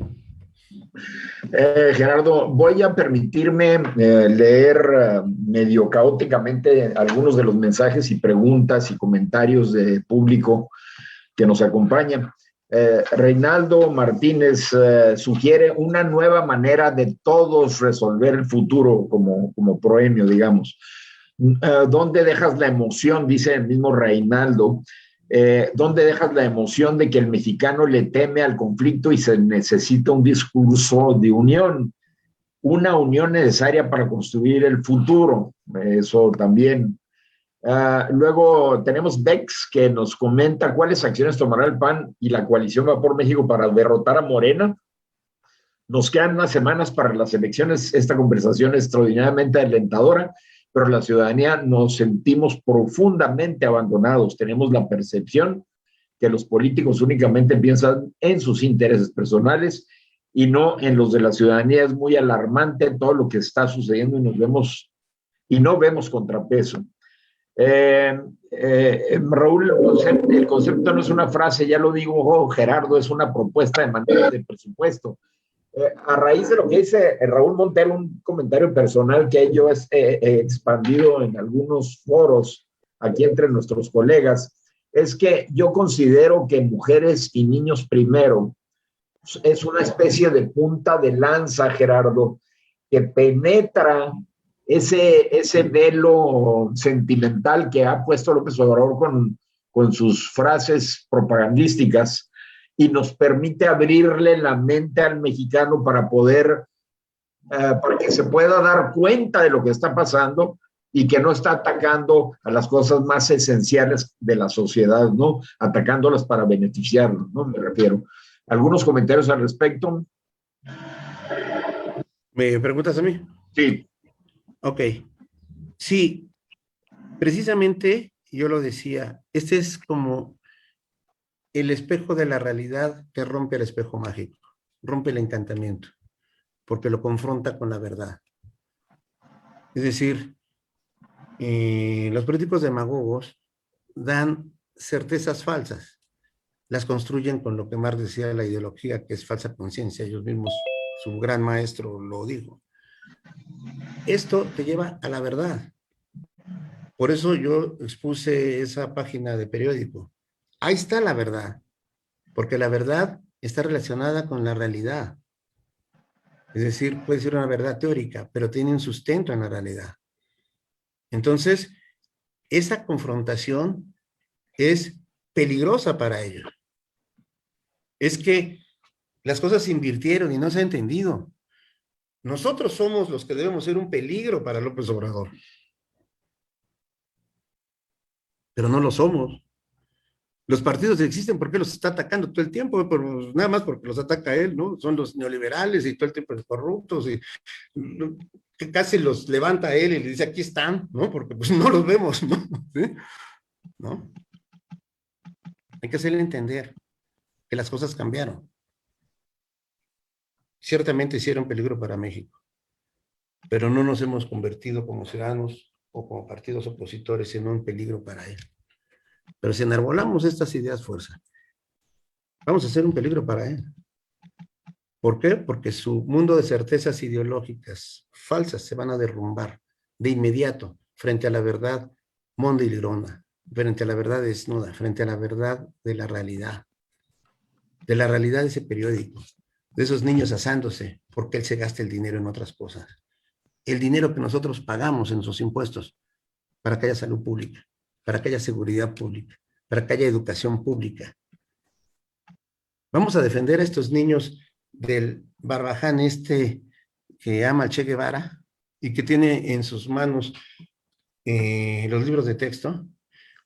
Gerardo, voy a permitirme leer medio caóticamente algunos de los mensajes y preguntas y comentarios de público que nos acompaña. Reinaldo Martínez sugiere una nueva manera de todos resolver el futuro como proemio, digamos. ¿Dónde dejas la emoción? Dice el mismo Reinaldo. ¿Dónde dejas la emoción de que el mexicano le teme al conflicto y se necesita un discurso de unión? Una unión necesaria para construir el futuro. Eso también. Luego tenemos Bex que nos comenta cuáles acciones tomará el PAN y la coalición Va por México para derrotar a Morena. Nos quedan unas semanas para las elecciones. Esta conversación es extraordinariamente alentadora, pero la ciudadanía nos sentimos profundamente abandonados. Tenemos la percepción que los políticos únicamente piensan en sus intereses personales y no en los de la ciudadanía. Es muy alarmante todo lo que está sucediendo y no vemos contrapeso. Raúl, el concepto no es una frase, ya lo digo Gerardo, es una propuesta de manera de presupuesto. A raíz de lo que dice Raúl Montero, un comentario personal que yo he expandido en algunos foros aquí entre nuestros colegas, es que yo considero que Mujeres y Niños Primero es una especie de punta de lanza, Gerardo, que penetra ese velo sentimental que ha puesto López Obrador con sus frases propagandísticas y nos permite abrirle la mente al mexicano para que se pueda dar cuenta de lo que está pasando y que no está atacando a las cosas más esenciales de la sociedad, ¿no? Atacándolas para beneficiarlos, ¿no? Me refiero. ¿Algunos comentarios al respecto? ¿Me preguntas a mí? Sí. Ok. Sí, precisamente yo lo decía, este es como el espejo de la realidad que rompe el espejo mágico, rompe el encantamiento, porque lo confronta con la verdad. Es decir, los políticos demagogos dan certezas falsas, las construyen con lo que Marx decía, la ideología, que es falsa conciencia. Ellos mismos, su gran maestro lo dijo. Esto te lleva a la verdad. Por eso yo expuse esa página de periódico. Ahí está la verdad, porque la verdad está relacionada con la realidad. Es decir, puede ser una verdad teórica, pero tiene un sustento en la realidad. Entonces, esa confrontación es peligrosa para ellos. Es que las cosas se invirtieron y no se ha entendido. Nosotros somos los que debemos ser un peligro para López Obrador. Pero no lo somos. Los partidos existen porque los está atacando todo el tiempo, pero nada más porque los ataca él, ¿no? Son los neoliberales y todo el tiempo los corruptos y que casi los levanta él y le dice, aquí están, ¿no? Porque pues no los vemos, ¿no? ¿Sí? ¿No? Hay que hacerle entender que las cosas cambiaron. Ciertamente hicieron peligro para México, pero no nos hemos convertido como ciudadanos o como partidos opositores en un peligro para él. Pero si enarbolamos estas ideas fuerza, vamos a ser un peligro para él. ¿Por qué? Porque su mundo de certezas ideológicas falsas se van a derrumbar de inmediato frente a la verdad monda y lirona, frente a la verdad desnuda, frente a la verdad de la realidad de ese periódico, de esos niños asándose porque él se gasta el dinero en otras cosas. El dinero que nosotros pagamos en nuestros impuestos para que haya salud pública, para que haya seguridad pública, para que haya educación pública. Vamos a defender a estos niños del barbaján que ama al Che Guevara y que tiene en sus manos los libros de texto.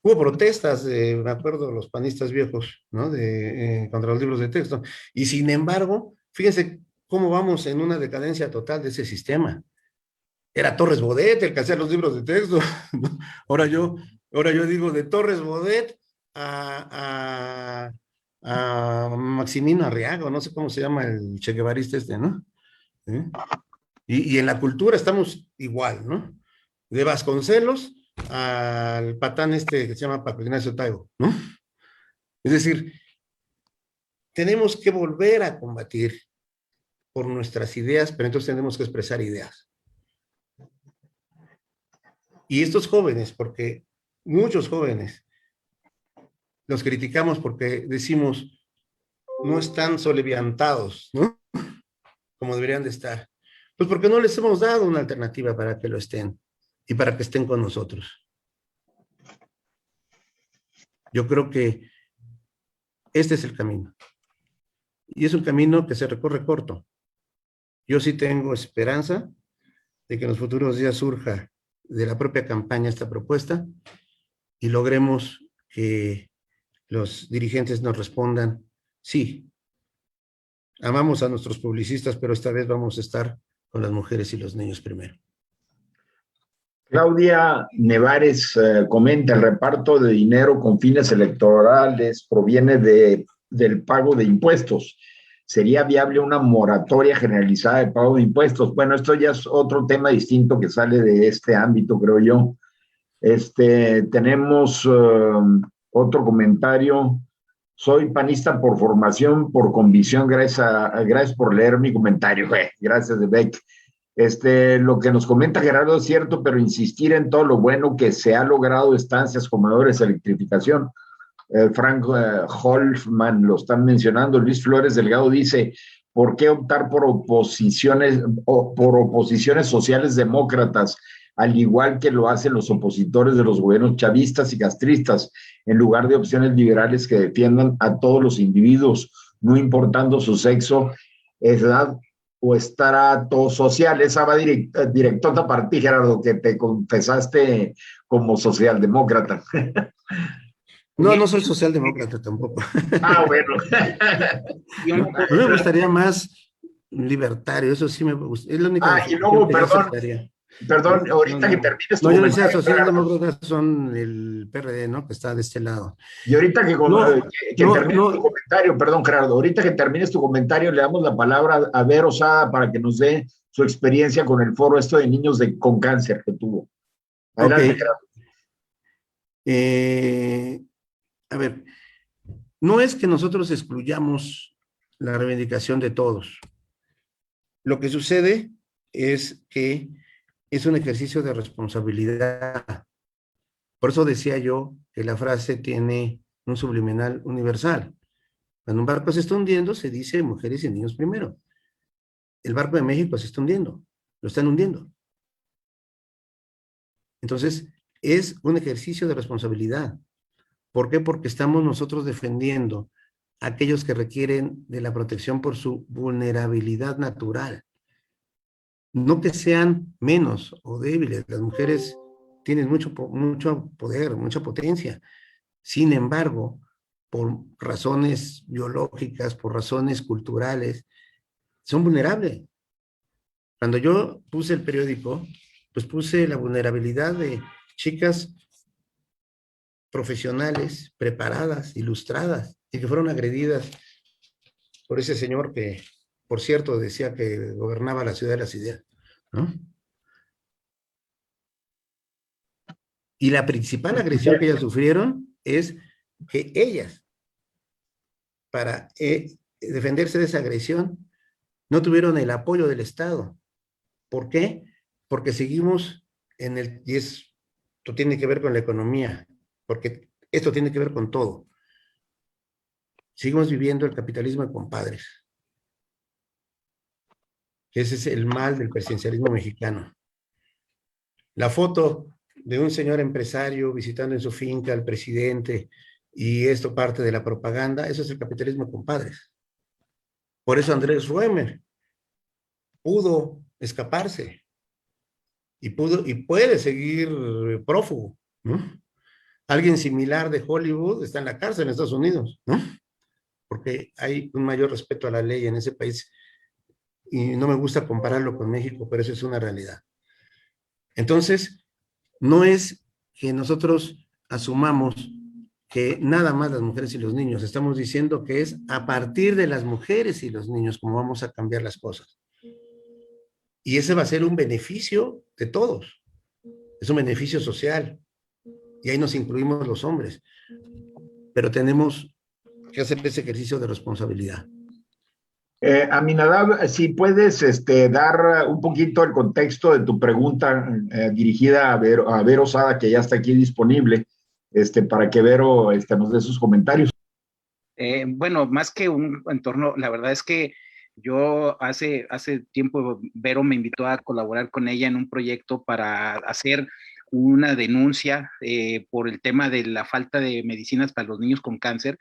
Hubo protestas, me acuerdo, los panistas viejos, ¿no? Contra los libros de texto. Y sin embargo, fíjense cómo vamos en una decadencia total de ese sistema. Era Torres Bodet el que hacía los libros de texto. Ahora yo digo de Torres Bodet a Maximino Arriaga, no sé cómo se llama el cheguevarista ¿no? Y en la cultura estamos igual, ¿no? De Vasconcelos al patán que se llama Paco Ignacio Taibo, ¿no? Es decir, tenemos que volver a combatir por nuestras ideas, pero entonces tenemos que expresar ideas. Y estos jóvenes, porque muchos jóvenes los criticamos porque decimos no están soleviantados, ¿no? Como deberían de estar. Pues porque no les hemos dado una alternativa para que lo estén y para que estén con nosotros. Yo creo que este es el camino. Y es un camino que se recorre corto. Yo sí tengo esperanza de que en los futuros días surja de la propia campaña esta propuesta y logremos que los dirigentes nos respondan, sí, amamos a nuestros publicistas, pero esta vez vamos a estar con las mujeres y los niños primero. Claudia Nevares comenta, el reparto de dinero con fines electorales proviene del pago de impuestos. ¿Sería viable una moratoria generalizada de pago de impuestos? Bueno, esto ya es otro tema distinto que sale de este ámbito, creo yo. Tenemos otro comentario. Soy panista por formación, por convicción. Gracias por leer mi comentario. Gracias, Beck. Lo que nos comenta Gerardo es cierto, pero insistir en todo lo bueno que se ha logrado, estancias, comedores, electrificación. Frank Holfman lo están mencionando. Luis Flores Delgado dice, ¿por qué optar por oposiciones sociales demócratas, al igual que lo hacen los opositores de los gobiernos chavistas y castristas, en lugar de opciones liberales que defiendan a todos los individuos, no importando su sexo, edad o estrato social? Esa va directota para ti, Gerardo, que te confesaste como socialdemócrata. No soy socialdemócrata tampoco. Ah, bueno. A mí me gustaría más libertario, eso sí me gusta. Es la única y luego, perdón, ahorita que termines tu comentario. No, yo decía socialdemócratas son el PRD, ¿no? Que está de este lado. Y ahorita que termines tu comentario, perdón, Gerardo, ahorita que termines tu comentario, le damos la palabra a Vero Sada para que nos dé su experiencia con el foro de niños con cáncer que tuvo. Adelante, Gerardo. A ver, no es que nosotros excluyamos la reivindicación de todos. Lo que sucede es que es un ejercicio de responsabilidad. Por eso decía yo que la frase tiene un subliminal universal. Cuando un barco se está hundiendo, se dice mujeres y niños primero. El barco de México se está hundiendo, lo están hundiendo. Entonces, es un ejercicio de responsabilidad. ¿Por qué? Porque estamos nosotros defendiendo a aquellos que requieren de la protección por su vulnerabilidad natural. No que sean menos o débiles. Las mujeres tienen mucho poder, mucha potencia. Sin embargo, por razones biológicas, por razones culturales, son vulnerables. Cuando yo puse el periódico, pues puse la vulnerabilidad de chicas profesionales, preparadas, ilustradas, y que fueron agredidas por ese señor que, por cierto, decía que gobernaba la ciudad de las ideas, ¿no? Y la principal agresión que ellas sufrieron es que ellas, para defenderse de esa agresión, no tuvieron el apoyo del Estado. ¿Por qué? Porque seguimos y esto tiene que ver con la economía, porque esto tiene que ver con todo. Seguimos viviendo el capitalismo de compadres. Ese es el mal del presidencialismo mexicano. La foto de un señor empresario visitando en su finca al presidente, y esto parte de la propaganda, eso es el capitalismo de compadres. Por eso Andrés Ruemer pudo escaparse y puede seguir prófugo, ¿no? Alguien similar de Hollywood está en la cárcel en Estados Unidos, ¿no? Porque hay un mayor respeto a la ley en ese país, y no me gusta compararlo con México, pero eso es una realidad. Entonces, no es que nosotros asumamos que nada más las mujeres y los niños, estamos diciendo que es a partir de las mujeres y los niños como vamos a cambiar las cosas. Y ese va a ser un beneficio de todos, es un beneficio social, y ahí nos incluimos los hombres, pero tenemos que hacer ese ejercicio de responsabilidad. Aminadab, si puedes dar un poquito el contexto de tu pregunta dirigida a Vero Sada, que ya está aquí disponible, para que Vero nos dé sus comentarios. Bueno, más que un entorno, la verdad es que yo hace tiempo Vero me invitó a colaborar con ella en un proyecto para hacer una denuncia por el tema de la falta de medicinas para los niños con cáncer.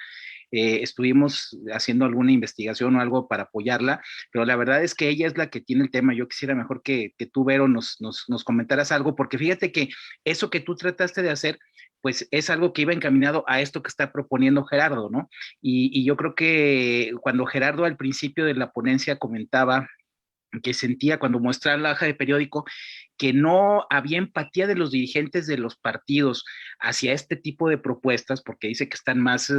Estuvimos haciendo alguna investigación o algo para apoyarla, pero la verdad es que ella es la que tiene el tema. Yo quisiera mejor que tú, Vero, nos comentaras algo, porque fíjate que eso que tú trataste de hacer, pues es algo que iba encaminado a esto que está proponiendo Gerardo, ¿no? Y yo creo que cuando Gerardo al principio de la ponencia comentaba que sentía cuando mostraba la hoja de periódico que no había empatía de los dirigentes de los partidos hacia este tipo de propuestas, porque dice que están más,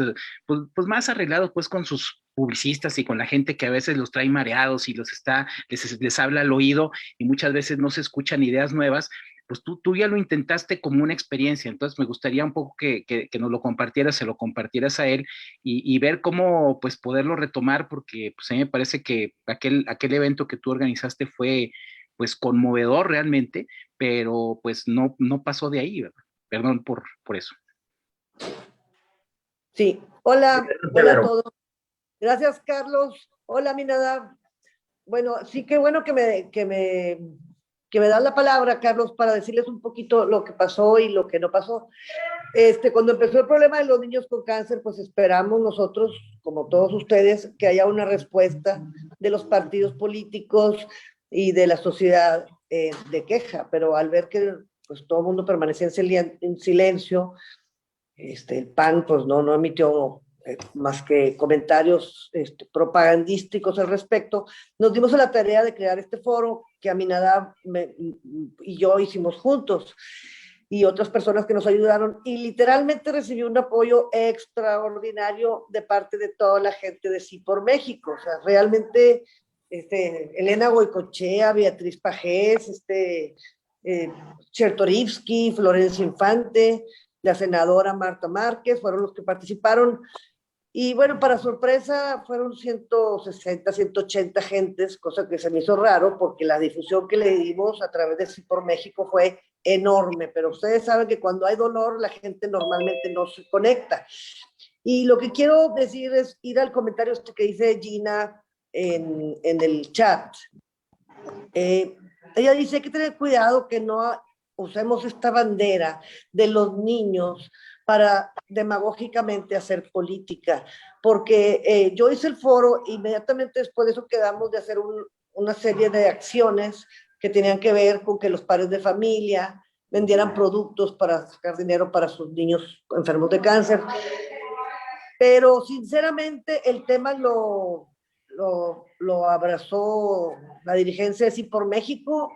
pues más arreglados pues con sus publicistas y con la gente que a veces los trae mareados y les habla al oído y muchas veces no se escuchan ideas nuevas. Pues tú ya lo intentaste como una experiencia, entonces me gustaría un poco que nos lo compartieras, se lo compartieras a él y ver cómo pues poderlo retomar, porque pues a mí me parece que aquel evento que tú organizaste fue pues conmovedor realmente, pero pues no pasó de ahí, ¿verdad? Perdón por eso. Sí, hola a todos. Gracias, Carlos. Hola, Aminadab. Bueno, sí, qué bueno que me das la palabra, Carlos, para decirles un poquito lo que pasó y lo que no pasó. Cuando empezó el problema de los niños con cáncer, pues esperamos nosotros, como todos ustedes, que haya una respuesta de los partidos políticos y de la sociedad de queja, pero al ver que pues todo el mundo permanecía en silencio, el PAN pues no emitió más que comentarios propagandísticos al respecto. Nos dimos a la tarea de crear este foro que Aminadab y yo hicimos juntos, y otras personas que nos ayudaron, y literalmente recibí un apoyo extraordinario de parte de toda la gente de Sí por México. O sea, realmente Elena Goicoechea, Beatriz Pajés, Chertorivsky, Florencia Infante, la senadora Marta Márquez, fueron los que participaron. Y bueno, para sorpresa, fueron 160, 180 gentes, cosa que se me hizo raro, porque la difusión que le dimos a través de Sí por México fue enorme, pero ustedes saben que cuando hay dolor, la gente normalmente no se conecta. Y lo que quiero decir es ir al comentario que dice Gina en el chat. Ella dice que hay que tener cuidado que no usemos esta bandera de los niños para demagógicamente hacer política, porque yo hice el foro, inmediatamente después de eso quedamos de hacer una serie de acciones que tenían que ver con que los padres de familia vendieran productos para sacar dinero para sus niños enfermos de cáncer. Pero sinceramente el tema lo abrazó la dirigencia de Sí por México,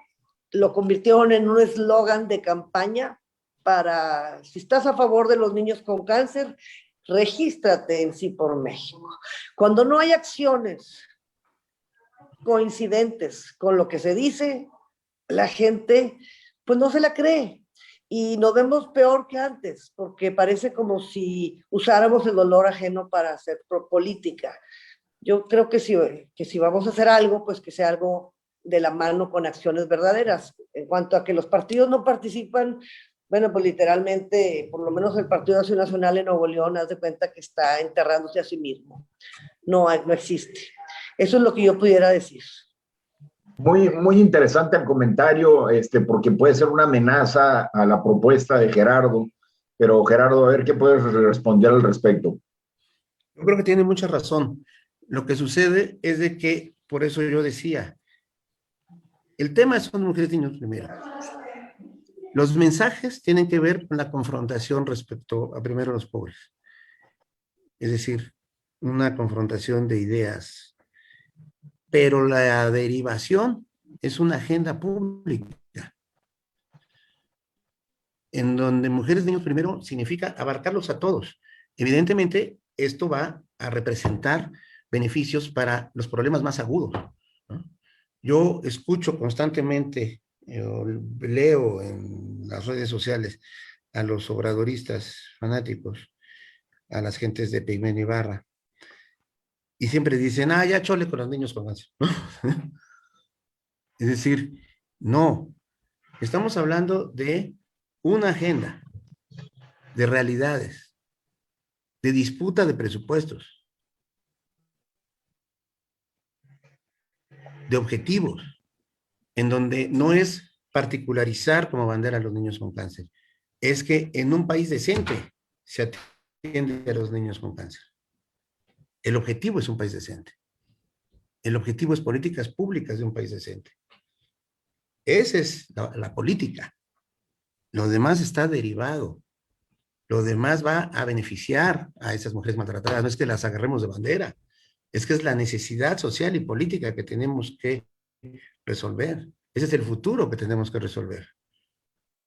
lo convirtieron en un eslogan de campaña para, si estás a favor de los niños con cáncer, regístrate en Sí por México. Cuando no hay acciones coincidentes con lo que se dice, la gente pues no se la cree. Y nos vemos peor que antes, porque parece como si usáramos el dolor ajeno para hacer política. Yo creo que si vamos a hacer algo, pues que sea algo de la mano con acciones verdaderas. En cuanto a que los partidos no participan, bueno, pues literalmente, por lo menos el Partido de Acción Nacional en Nuevo León, haz de cuenta que está enterrándose a sí mismo. No existe. Eso es lo que yo pudiera decir. Muy interesante el comentario, porque puede ser una amenaza a la propuesta de Gerardo, pero Gerardo, a ver qué puedes responder al respecto. Yo creo que tiene mucha razón. Lo que sucede es de que, por eso yo decía, el tema son mujeres y niños primero. Los mensajes tienen que ver con la confrontación respecto a primero los pobres. Es decir, una confrontación de ideas. Pero la derivación es una agenda pública, en donde mujeres y niños primero significa abarcarlos a todos. Evidentemente, esto va a representar beneficios para los problemas más agudos, ¿no? Yo escucho constantemente, leo en las redes sociales a los obradoristas fanáticos, a las gentes de Pigmenio Ibarra, y siempre dicen, ya chole con los niños con cáncer. Es decir, no, estamos hablando de una agenda, de realidades, de disputa de presupuestos, de objetivos, en donde no es particularizar como bandera a los niños con cáncer, es que en un país decente se atiende a los niños con cáncer. El objetivo es un país decente. El objetivo es políticas públicas de un país decente. Esa es la política. Lo demás está derivado. Lo demás va a beneficiar a esas mujeres maltratadas. No es que las agarremos de bandera. Es que es la necesidad social y política que tenemos que resolver. Ese es el futuro que tenemos que resolver.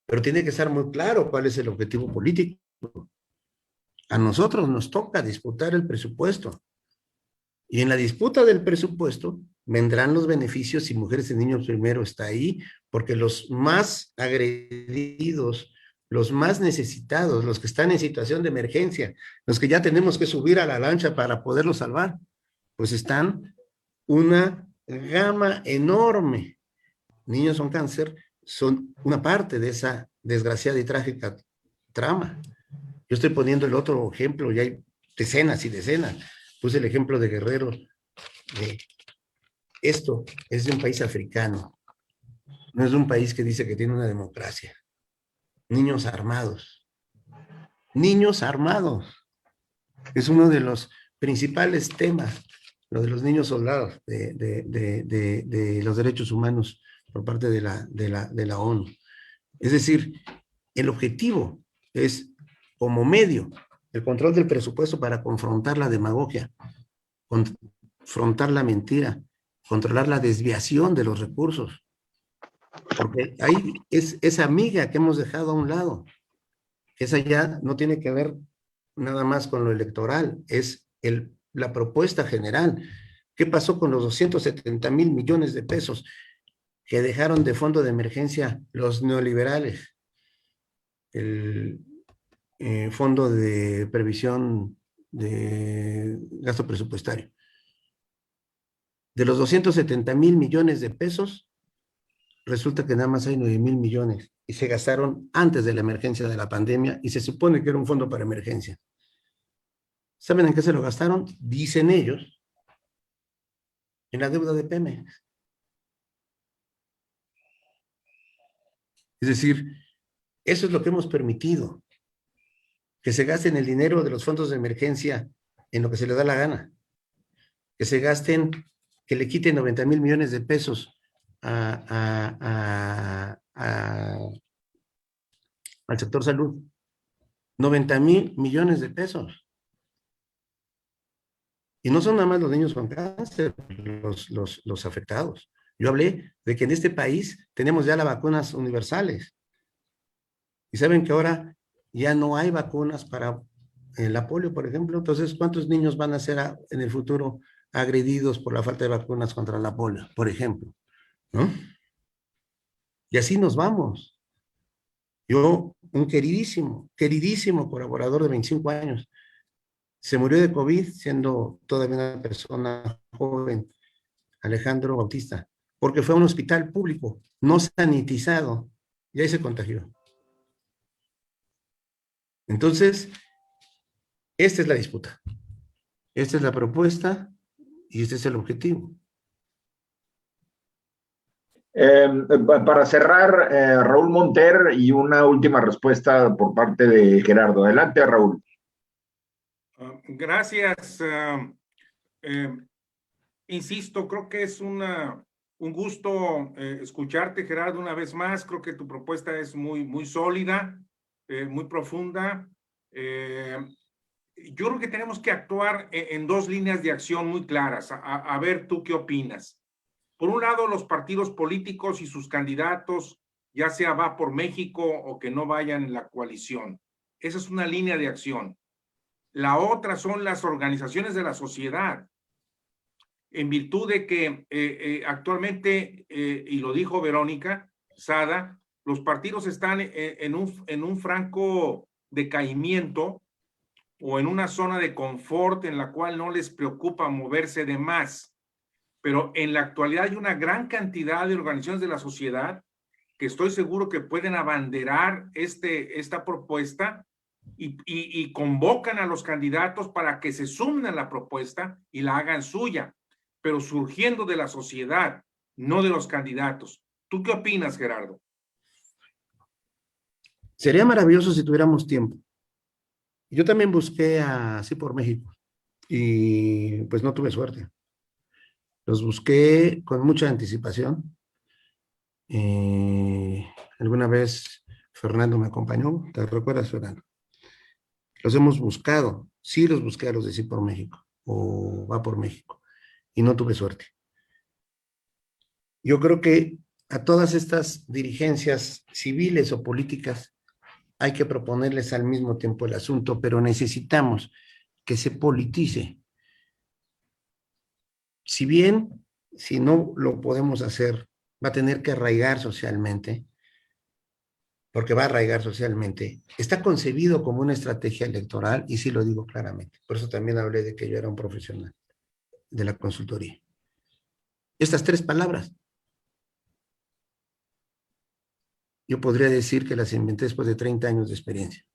Pero tiene que estar muy claro cuál es el objetivo político. A nosotros nos toca disputar el presupuesto. Y en la disputa del presupuesto vendrán los beneficios si Mujeres y Niños Primero está ahí, porque los más agredidos, los más necesitados, los que están en situación de emergencia, los que ya tenemos que subir a la lancha para poderlos salvar, pues están una gama enorme. Niños con cáncer son una parte de esa desgraciada y trágica trama. Yo estoy poniendo el otro ejemplo, y hay decenas y decenas. Puse el ejemplo de Guerrero. Esto es de un país africano. No es de un país que dice que tiene una democracia. Niños armados. Niños armados. Es uno de los principales temas, lo de los niños soldados, de los derechos humanos por parte de la ONU. Es decir, el objetivo es, como medio, el control del presupuesto para confrontar la demagogia, confrontar la mentira, controlar la desviación de los recursos. Porque ahí es esa miga que hemos dejado a un lado. Esa ya no tiene que ver nada más con lo electoral, es la propuesta general. ¿Qué pasó con los 270,000 millones de pesos que dejaron de fondo de emergencia los neoliberales? El fondo de previsión de gasto presupuestario. De los 270,000 millones de pesos, resulta que nada más hay 9,000 millones y se gastaron antes de la emergencia de la pandemia y se supone que era un fondo para emergencia. ¿Saben en qué se lo gastaron? Dicen ellos, en la deuda de Pemex. Es decir, eso es lo que hemos permitido, que se gasten el dinero de los fondos de emergencia en lo que se les da la gana, que se gasten, que le quiten 90,000 millones de pesos al sector salud. 90,000 millones de pesos. Y no son nada más los niños con cáncer los afectados. Yo hablé de que en este país tenemos ya las vacunas universales. Y saben que ahora ya no hay vacunas para la polio, por ejemplo. Entonces, ¿cuántos niños van a ser en el futuro agredidos por la falta de vacunas contra la polio, por ejemplo? ¿No? Y así nos vamos. Yo, un queridísimo colaborador de 25 años, se murió de COVID siendo todavía una persona joven, Alejandro Bautista, porque fue a un hospital público, no sanitizado, y ahí se contagió. Entonces, esta es la disputa, esta es la propuesta y este es el objetivo. Para cerrar, Raúl Monter y una última respuesta por parte de Gerardo. Adelante, Raúl. Gracias. Insisto, creo que es un gusto escucharte, Gerardo, una vez más. Creo que tu propuesta es muy sólida, muy profunda. Yo creo que tenemos que actuar en dos líneas de acción muy claras. A ver, ¿tú qué opinas? Por un lado, los partidos políticos y sus candidatos, ya sea va por México o que no vayan en la coalición. Esa es una línea de acción. La otra son las organizaciones de la sociedad. En virtud de que actualmente, y lo dijo Verónica Sada, los partidos están en un franco decaimiento o en una zona de confort en la cual no les preocupa moverse de más. Pero en la actualidad hay una gran cantidad de organizaciones de la sociedad que estoy seguro que pueden abanderar esta propuesta y convocan a los candidatos para que se sumen a la propuesta y la hagan suya, pero surgiendo de la sociedad, no de los candidatos. ¿Tú qué opinas, Gerardo? Sería maravilloso si tuviéramos tiempo. Yo también busqué a Sí por México y pues no tuve suerte. Los busqué con mucha anticipación. Alguna vez Fernando me acompañó, ¿te recuerdas, Fernando? Los hemos buscado, sí los busqué a los de Sí por México o Va por México y no tuve suerte. Yo creo que a todas estas dirigencias civiles o políticas hay que proponerles al mismo tiempo el asunto, pero necesitamos que se politice. Si bien, si no lo podemos hacer, va a tener que arraigar socialmente, porque va a arraigar socialmente. Está concebido como una estrategia electoral, y sí lo digo claramente. Por eso también hablé de que yo era un profesional de la consultoría. Estas tres palabras, yo podría decir que las inventé después de 30 años de experiencia.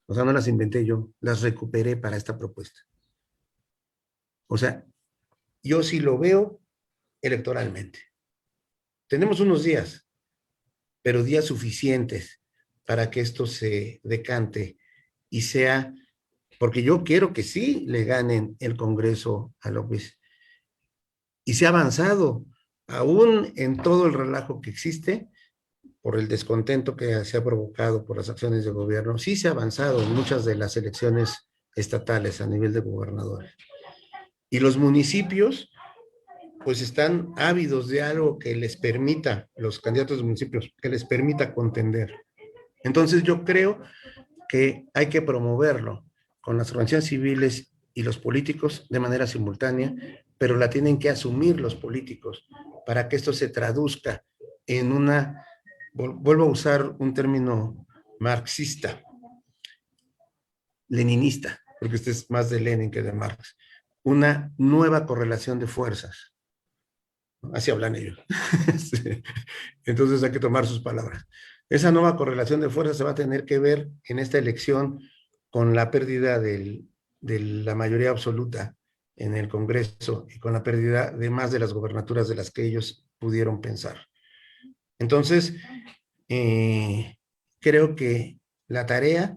O sea, no las inventé yo, las recuperé para esta propuesta. O sea, yo sí lo veo electoralmente. Tenemos unos días, pero días suficientes para que esto se decante y sea, porque yo quiero que sí le ganen el Congreso a López. Y se ha avanzado, aún en todo el relajo que existe, por el descontento que se ha provocado por las acciones de gobierno, sí se ha avanzado en muchas de las elecciones estatales a nivel de gobernadores. Y los municipios, pues están ávidos de algo que les permita, los candidatos de municipios, que les permita contender. Entonces yo creo que hay que promoverlo con las organizaciones civiles y los políticos de manera simultánea, pero la tienen que asumir los políticos para que esto se traduzca en una, vuelvo a usar un término marxista, leninista, porque este es más de Lenin que de Marx, una nueva correlación de fuerzas. Así hablan ellos. Entonces hay que tomar sus palabras. Esa nueva correlación de fuerzas se va a tener que ver en esta elección con la pérdida de la mayoría absoluta en el Congreso y con la pérdida de más de las gobernaturas de las que ellos pudieron pensar. Entonces, creo que la tarea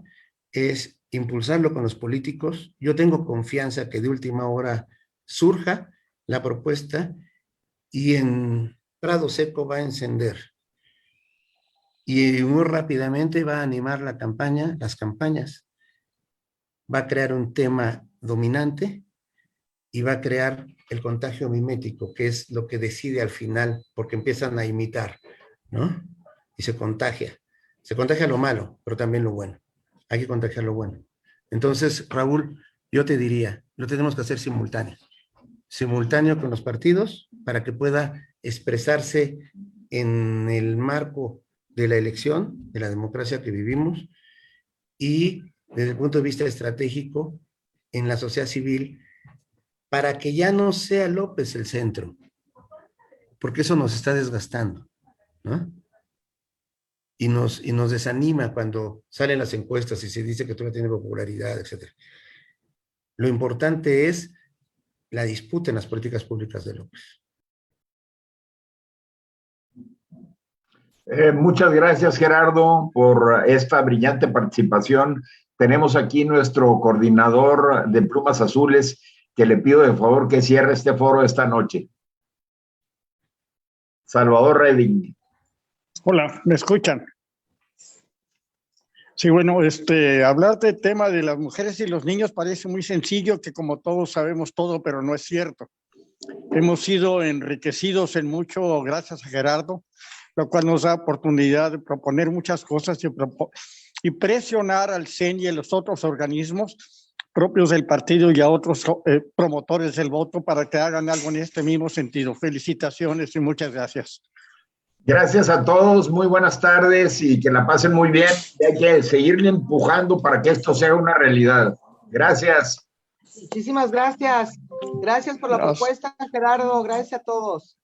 es impulsarlo con los políticos. Yo tengo confianza que de última hora surja la propuesta y en Prado Seco va a encender. Y muy rápidamente va a animar la campaña, las campañas. Va a crear un tema dominante y va a crear el contagio mimético, que es lo que decide al final, porque empiezan a imitar, ¿no? Y se contagia. Se contagia lo malo, pero también lo bueno. Hay que contagiar lo bueno. Entonces, Raúl, yo te diría, lo tenemos que hacer simultáneo con los partidos para que pueda expresarse en el marco de la elección, de la democracia que vivimos, y desde el punto de vista estratégico en la sociedad civil, para que ya no sea López el centro, porque eso nos está desgastando, ¿no? Y nos desanima cuando salen las encuestas y se dice que todavía tiene popularidad, etc. Lo importante es la disputa en las políticas públicas de López. Muchas gracias, Gerardo, por esta brillante participación. Tenemos aquí nuestro coordinador de Plumas Azules, que le pido de favor que cierre este foro esta noche. Salvador Reding. Hola, ¿me escuchan? Sí, bueno, hablar del tema de las mujeres y los niños parece muy sencillo, que como todos sabemos todo, pero no es cierto. Hemos sido enriquecidos en mucho gracias a Gerardo, lo cual nos da oportunidad de proponer muchas cosas y presionar al CEN y a los otros organismos propios del partido y a otros promotores del voto para que hagan algo en este mismo sentido. Felicitaciones y muchas gracias. Gracias a todos, muy buenas tardes y que la pasen muy bien. Y hay que seguirle empujando para que esto sea una realidad. Gracias. Muchísimas gracias. Gracias por la propuesta, Gerardo. Gracias a todos.